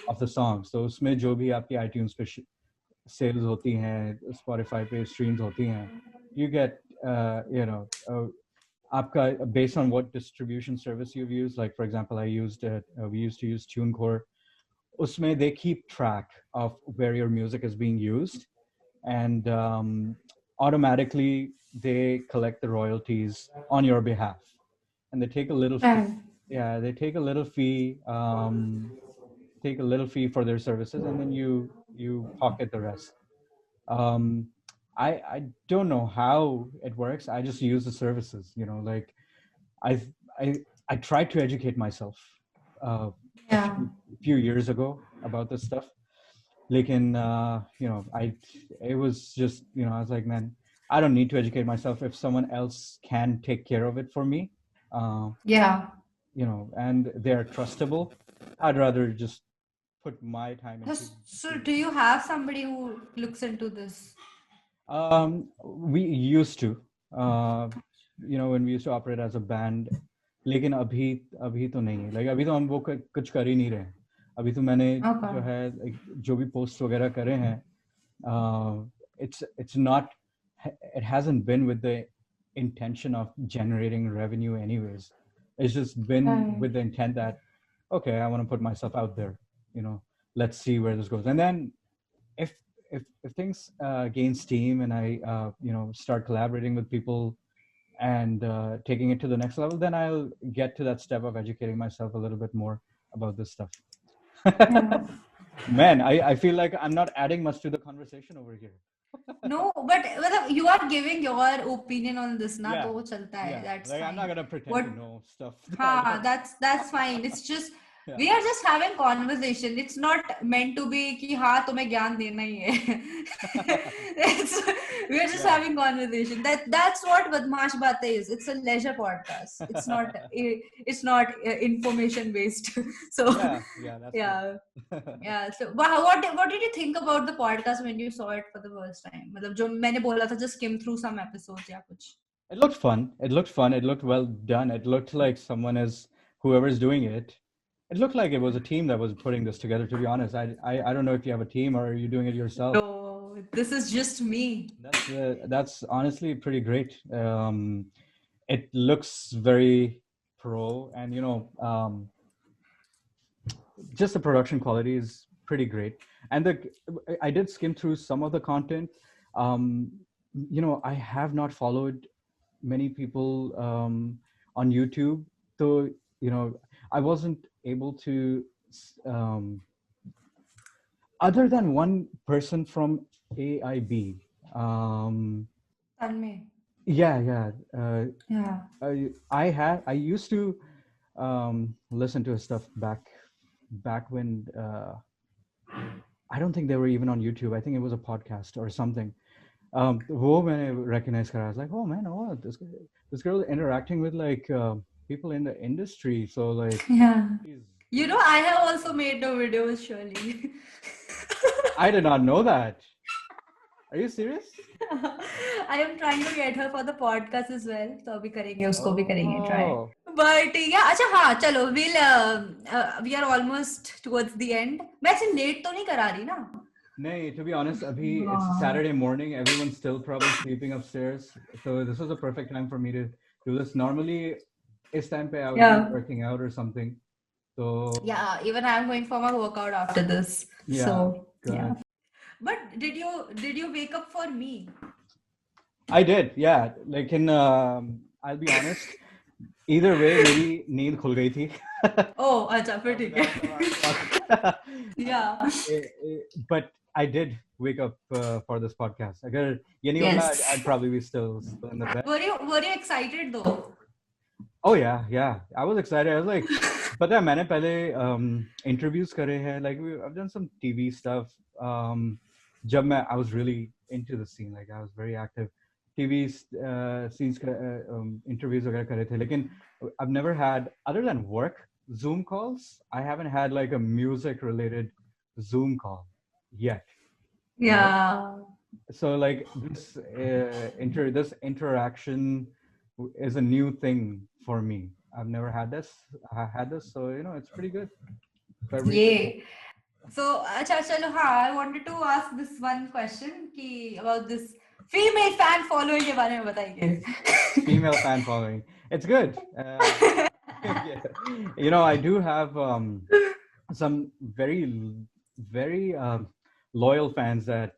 Speaker 1: of the songs. So उसमें जो भी आपकी iTunes पे sales होती हैं, Spotify पे streams होती हैं, you get आपका based on what distribution service you've used. Like for example, we used to use TuneCore. Usme they keep track of where your music is being used, and automatically they collect the royalties on your behalf, and they take a little fee.
Speaker 2: Right.
Speaker 1: Yeah, they take a little fee. Take a little fee for their services, and then you pocket the rest. um, I don't know how it works. I just use the services. Like I I I tried to educate myself a
Speaker 2: Yeah.
Speaker 1: few years ago about this stuff. Like I it was just I was like, man, I don't need to educate myself if someone else can take care of it for me. Uh,
Speaker 2: Yeah.
Speaker 1: and they're trustable. I'd rather just put my time into.
Speaker 2: So do you have somebody who looks into this?
Speaker 1: We used to, uh, when we used to operate as a band, लेकिन अभी अभी तो नहीं है. Like अभी तो हम वो कुछ कर ही नहीं रहे. अभी तो मैंने
Speaker 2: Okay.
Speaker 1: जो है like, जो भी posts वगैरह करे हैं, it's not, it hasn't been with the intention of generating revenue anyways. It's just been
Speaker 2: Right.
Speaker 1: with the intent that, okay, I want to put myself out there, let's see where this goes. And then if if things gain steam and I start collaborating with people and taking it to the next level, then I'll get to that step of educating myself a little bit more about this stuff.
Speaker 2: Yeah.
Speaker 1: Man, I feel like I'm not adding much to the conversation over here.
Speaker 2: No, but you are giving your opinion on this, na?
Speaker 1: Yeah,
Speaker 2: तो वो चलता है.
Speaker 1: yeah.
Speaker 2: That's
Speaker 1: Like
Speaker 2: fine.
Speaker 1: I'm not gonna pretend
Speaker 2: What?
Speaker 1: to know stuff. that I
Speaker 2: Ha,
Speaker 1: don't-
Speaker 2: that's fine. It's just
Speaker 1: Yeah.
Speaker 2: we are just having conversation. It's not meant to be कि हाँ तुम्हें ज्ञान देना ही है. We are just
Speaker 1: Yeah.
Speaker 2: having conversation. That's what Badmaaash Baatein is. It's a leisure podcast. It's not information based. So
Speaker 1: Yeah, that's
Speaker 2: yeah.
Speaker 1: good.
Speaker 2: Yeah. So what did you think about the podcast when you saw it for the first time? मतलब जो मैंने बोला था just skim through some episodes या कुछ.
Speaker 1: It looked fun. It looked fun. It looked well done. It looked like someone is whoever's doing it. It looked like it was a team that was putting this together. To be honest, I don't know if you have a team or are you doing it yourself.
Speaker 2: No, this is just me.
Speaker 1: That's honestly pretty great. It looks very pro, and just the production quality is pretty great. And I did skim through some of the content. Um, I have not followed many people on YouTube, so I wasn't able to. Um, Other than one person from AIB,
Speaker 2: Tanmay.
Speaker 1: yeah, yeah,
Speaker 2: Yeah.
Speaker 1: I used to listen to his stuff back when I don't think they were even on YouTube. I think it was a podcast or something. वो मैंने recognize करा. I was like, oh man, oh this girl interacting with like people in the industry. So like,
Speaker 2: Yeah.
Speaker 1: she's,
Speaker 2: You know, I have also made a video with Shirley.
Speaker 1: I did not know that. Are you serious?
Speaker 2: I am trying to get her for the podcast as well. तो अभी करेंगे उसको भी करेंगे try.
Speaker 1: Oh.
Speaker 2: But yeah, अच्छा हाँ चलो we are almost towards the end. मैं ऐसे late तो नहीं करा रही ना?
Speaker 1: Nay, to be honest, Abhi, it's Saturday morning. Everyone's still probably sleeping upstairs. So this was a perfect time for me to do this. Normally, this time I would be working out or something. So
Speaker 2: yeah, even I'm going for my workout after this.
Speaker 1: Yeah,
Speaker 2: So
Speaker 1: good.
Speaker 2: yeah. But did you wake up for me?
Speaker 1: I did, yeah. Like I'll be honest. Either way, मेरी नींद खुल गई थी.
Speaker 2: Oh, अच्छा फिर ठीक है. Yeah.
Speaker 1: But I did wake up for this podcast. अगर ये नहीं होता, I'd probably be still in the bed.
Speaker 2: Were you excited though?
Speaker 1: Oh yeah. I was excited. I was like, पता है मैंने पहले interviews करे हैं. Like I've done some TV stuff. जब मैं I was really into the scene. Like I was very active. TV scenes interviews वगैरह करे थे. लेकिन I've never had, other than work Zoom calls, I haven't had like a music related Zoom call yet.
Speaker 2: Yeah.
Speaker 1: So like this this interaction is a new thing for me. I've never had this. I had this, so it's pretty good.
Speaker 2: Yeah. So अच्छा चलो हाँ, I wanted to ask this one question कि about this female fan following के बारे में बताइए.
Speaker 1: Female fan following. It's good. Yeah. I do have some very loyal fans that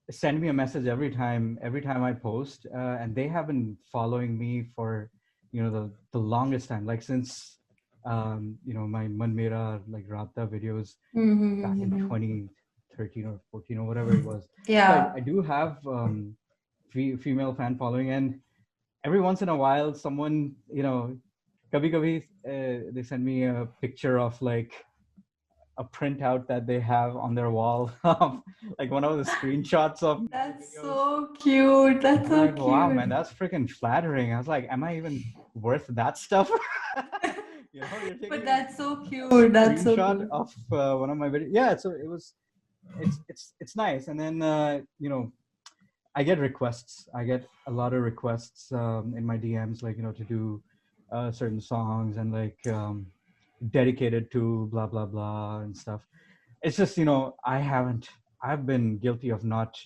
Speaker 1: send me a message every time I post, and they have been following me for the longest time, like since my Man Mera like Rata videos back in 2013 or 14 or whatever it was.
Speaker 2: Yeah.
Speaker 1: So I do have female fan following, and every once in a while someone kabhi they send me a picture of like a printout that they have on their wall, like one of the screenshots of.
Speaker 2: That's so cute. That's so cute.
Speaker 1: Wow, man, that's freaking flattering. I was like, am I even worth that stuff?
Speaker 2: But that's so cute. That's so cute.
Speaker 1: Of one of my videos. Yeah, so it's nice. And then I get requests. I get a lot of requests in my DMs, like to do certain songs and like dedicated to blah blah blah and stuff. It's just I've been guilty of not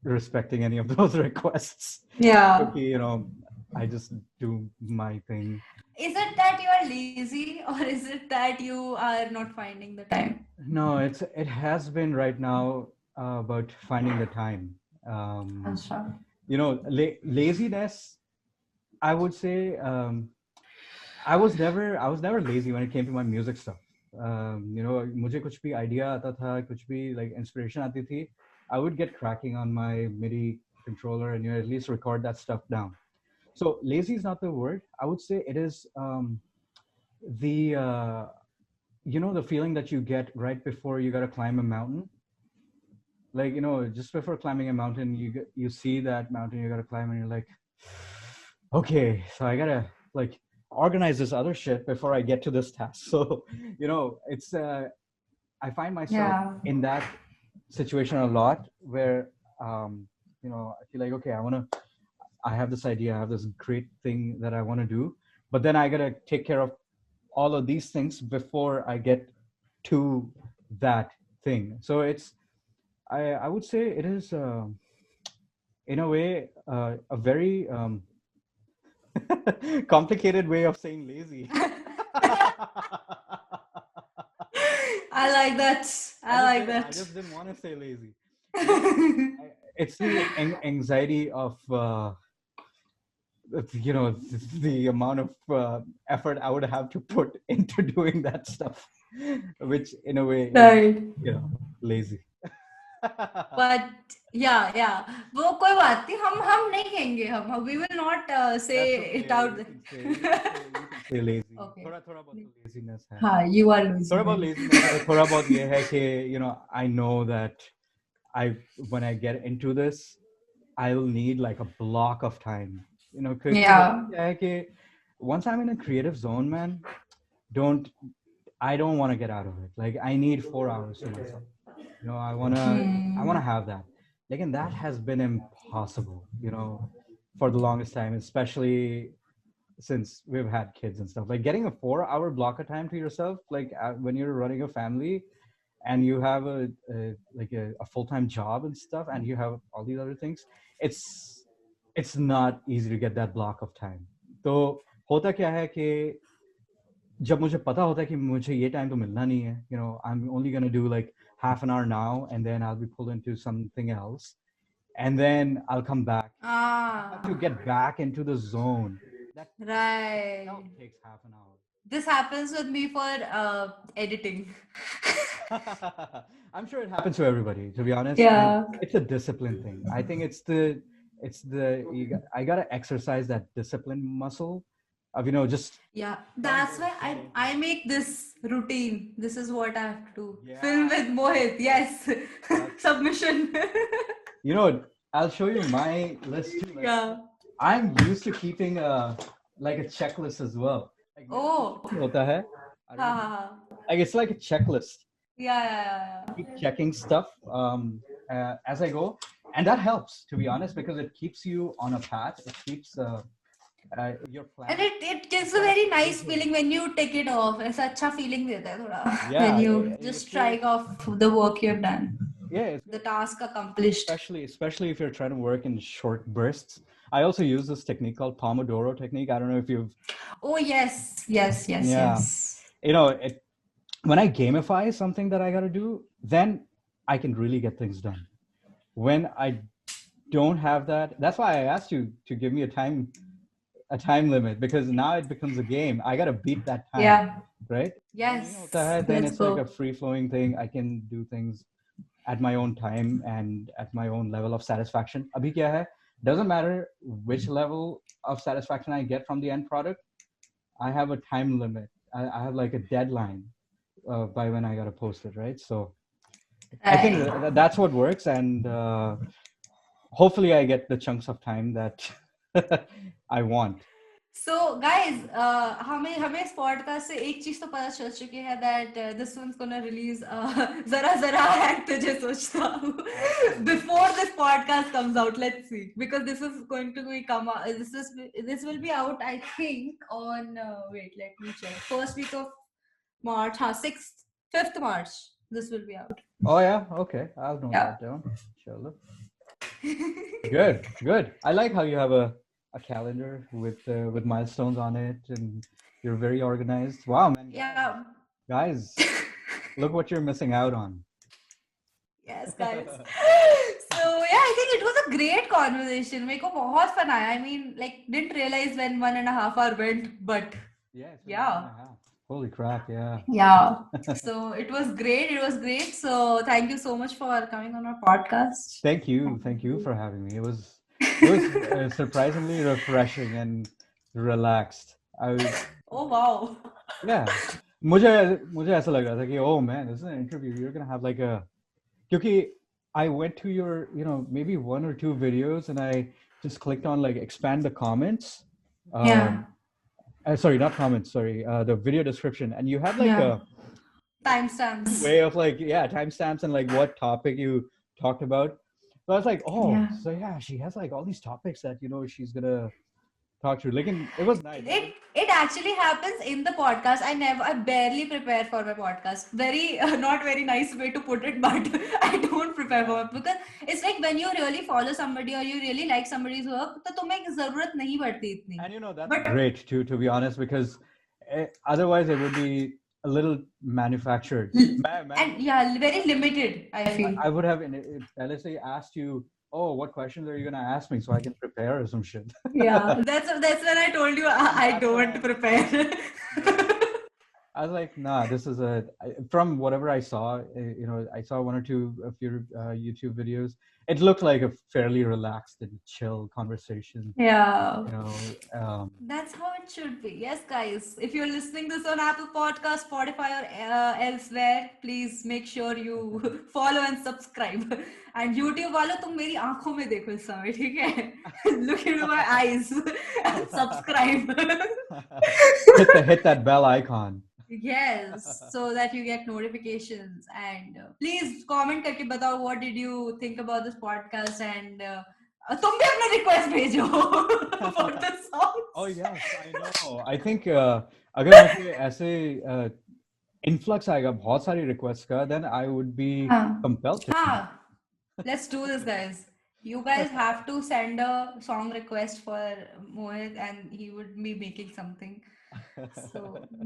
Speaker 1: respecting any of those requests.
Speaker 2: Yeah.
Speaker 1: Okay, I just do my thing.
Speaker 2: Is it that you are lazy, or is it that you are not finding the time?
Speaker 1: No, it has been right now about finding the time. Laziness, I would say. I was never lazy when it came to my music stuff. मुझे कुछ भी idea आता था, कुछ भी like inspiration आती थी, I would get cracking on my MIDI controller and at least record that stuff down. So lazy is not the word. I would say it is the the feeling that you get right before you gotta climb a mountain. Like just before climbing a mountain, you see that mountain you gotta climb, and you're like, okay, so I gotta like organize this other shit before I get to this task. So it's I find myself in that situation a lot, where I feel like, okay, I have this idea, I have this great thing that I want to do, but then I gotta take care of all of these things before I get to that thing. So I would say it is, in a way, a very complicated way of saying lazy.
Speaker 2: I like that. I like
Speaker 1: I
Speaker 2: that.
Speaker 1: just didn't want to say lazy. It's the anxiety of the amount of effort I would have to put into doing that stuff, which in a way is,
Speaker 2: Right.
Speaker 1: lazy.
Speaker 2: But yeah, वो कोई बात नहीं, हम नहीं कहेंगे, हम we will not say
Speaker 1: That's
Speaker 2: it
Speaker 1: okay.
Speaker 2: out.
Speaker 1: You can say lazy.
Speaker 2: Okay.
Speaker 1: थोड़ा बहुत तो laziness है.
Speaker 2: हाँ, you are losing.
Speaker 1: थोड़ा बहुत laziness है. थोड़ा बहुत ये है कि I know that when I get into this, I'll need like a block of time.
Speaker 2: Yeah.
Speaker 1: क्या है कि once I'm in a creative zone, man, I don't want to get out of it. Like I need 4 hours to myself. I wanna have that. Like, and that has been impossible, for the longest time, especially since we've had kids and stuff. Like getting a 4-hour block of time to yourself, like when you're running a family and you have a full-time job and stuff, and you have all these other things, it's not easy to get that block of time. तो होता क्या है कि जब मुझे पता होता है कि मुझे ये टाइम तो मिलना नहीं है, I'm only going to do like half an hour now, and then I'll be pulled into something else, and then I'll come back. I have to get back into the zone. That
Speaker 2: Right.
Speaker 1: takes half an hour.
Speaker 2: This happens with me for editing.
Speaker 1: I'm sure it happens to everybody, to be honest.
Speaker 2: Yeah.
Speaker 1: And it's a discipline thing. I think I gotta exercise that discipline muscle of just
Speaker 2: that's why I make this routine. This is what I have to do. Film with Mohit. Yes. Submission.
Speaker 1: I'll show you my list too. Like, I'm used to keeping like a checklist as well. Like, hota hai. Like it's like a checklist.
Speaker 2: Yeah.
Speaker 1: Keep checking stuff as I go, and that helps, to be honest, because it keeps you on a path. It keeps your plan.
Speaker 2: And it gives a very nice feeling when you take it off. ऐसा अच्छा feeling देता है थोड़ा. When you just strike off the work you have done.
Speaker 1: Yeah,
Speaker 2: the task accomplished.
Speaker 1: Especially if you're trying to work in short bursts. I also use this technique called Pomodoro technique. I don't know if you've.
Speaker 2: Oh yes.
Speaker 1: When I gamify something that I got to do, then I can really get things done. When I don't have that, that's why I asked you to give me a time limit, because now it becomes a game. I got to beat that time.
Speaker 2: Yeah.
Speaker 1: Right?
Speaker 2: Yes.
Speaker 1: Then it's like a free-flowing thing. I can do things at my own time and at my own level of satisfaction. Abhi kya hai? Doesn't matter which level of satisfaction I get from the end product. I have a time limit. I have like a deadline by when I gotta post it, right? So I think that's what works, and hopefully I get the chunks of time that I want.
Speaker 2: So guys, हमें इस podcast से एक चीज तो पता चल चुकी है that this one's gonna release जरा है तुझे सोचता हूँ before this podcast comes out. Let's see, because this is going to be this will be out, I think, on wait, let me check. First week of March, 5th March. This will be out.
Speaker 1: Oh yeah, okay, I'll note that down. Inshallah. Good. I like how you have a calendar with milestones on it, and you're very organized. Wow, man.
Speaker 2: Yeah.
Speaker 1: Guys, look what you're missing out on.
Speaker 2: Yes, guys. So yeah, I think it was a great conversation. मेरे को बहुत fun आया. I mean, like, didn't realize when 1.5 hours went, but yeah.
Speaker 1: Holy crap, yeah.
Speaker 2: Yeah. So it was great. So thank you so much for coming on our podcast.
Speaker 1: Thank you for having me. It was surprisingly refreshing and relaxed.
Speaker 2: Oh wow.
Speaker 1: Yeah. मुझे ऐसा लग रहा था कि oh man, this is an interview. You're gonna have like a, क्योंकि I went to your maybe 1 or 2 videos, and I just clicked on like expand the comments. Sorry, not comments. Sorry, the video description, and you have like a
Speaker 2: timestamps
Speaker 1: way of like timestamps and like what topic you talked about. So I was like, oh,
Speaker 2: Yeah.
Speaker 1: so yeah, she has like all these topics that she's gonna talk to. Like, it was nice.
Speaker 2: It actually happens in the podcast. I barely prepare for my podcast. Very not very nice way to put it, but I don't prepare for it because it's like when you really follow somebody or you really like somebody's work, तो तुम्हें जरूरत नहीं पड़ती इतनी.
Speaker 1: And that's
Speaker 2: But
Speaker 1: great too, to be honest, because otherwise it would be a little manufactured.
Speaker 2: and yeah, very limited. I feel.
Speaker 1: I would have, let's say, asked you, oh, what questions are you gonna ask me so I can prepare or some shit.
Speaker 2: Yeah, that's when I told you I don't prepare.
Speaker 1: I was like, nah, this is from whatever I saw, I saw one or two of your YouTube videos. It looked like a fairly relaxed and chill conversation.
Speaker 2: Yeah.
Speaker 1: That's
Speaker 2: how it should be. Yes, guys. If you're listening this on Apple Podcast, Spotify, or elsewhere, please make sure you follow and subscribe. And YouTube वालों तुम मेरी आंखों में देखो इस समय, ठीक है? Look into my eyes and subscribe.
Speaker 1: hit that bell icon.
Speaker 2: Yes, so that you get notifications. And please comment करके बताओ what did you think about this podcast, and तुम भी अपना request भेजो for the songs.
Speaker 1: Oh yes, I know. I think अगर मुझे ऐसे influx आएगा बहुत सारी requests का, then I would be compelled to.
Speaker 2: Let's do this, guys. You guys have to send a song request for Mohit, and he would be making something. So,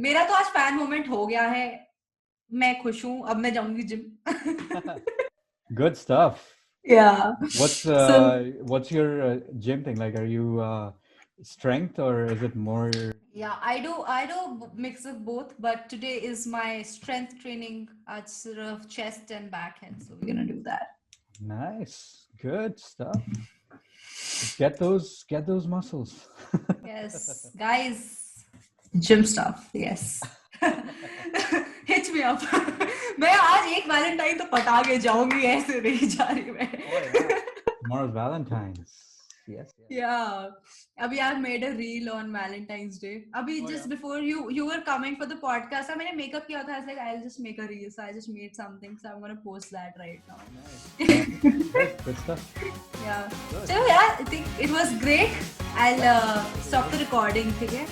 Speaker 2: मेरा तो आज fan moment हो गया है. मैं खुश हूँ. अब मैं जाऊँगी gym.
Speaker 1: Good stuff.
Speaker 2: Yeah.
Speaker 1: What's your gym thing? Like, are you strength or is it more?
Speaker 2: Yeah, I do mix of both, but today is my strength training at sort of chest and back end, so we're gonna do that.
Speaker 1: Nice, good stuff. Get those muscles.
Speaker 2: Yes, guys. Gym stuff, yes. Hitch me up. मैं आज एक Valentine तो पटा के जाऊंगी, ऐसे नहीं जा रही मैं.
Speaker 1: Tomorrow's Valentine's. Yes.
Speaker 2: Yeah. Abhi I've made a reel on Valentine's Day. Abhi just before you were coming for the podcast, मैंने makeup किया था. I was like, I'll just make a reel. So I just made something. So I'm gonna post that right now.
Speaker 1: Nice. Good stuff.
Speaker 2: Yeah. Good. So yeah, I think it was great. I'll stop the recording. Okay.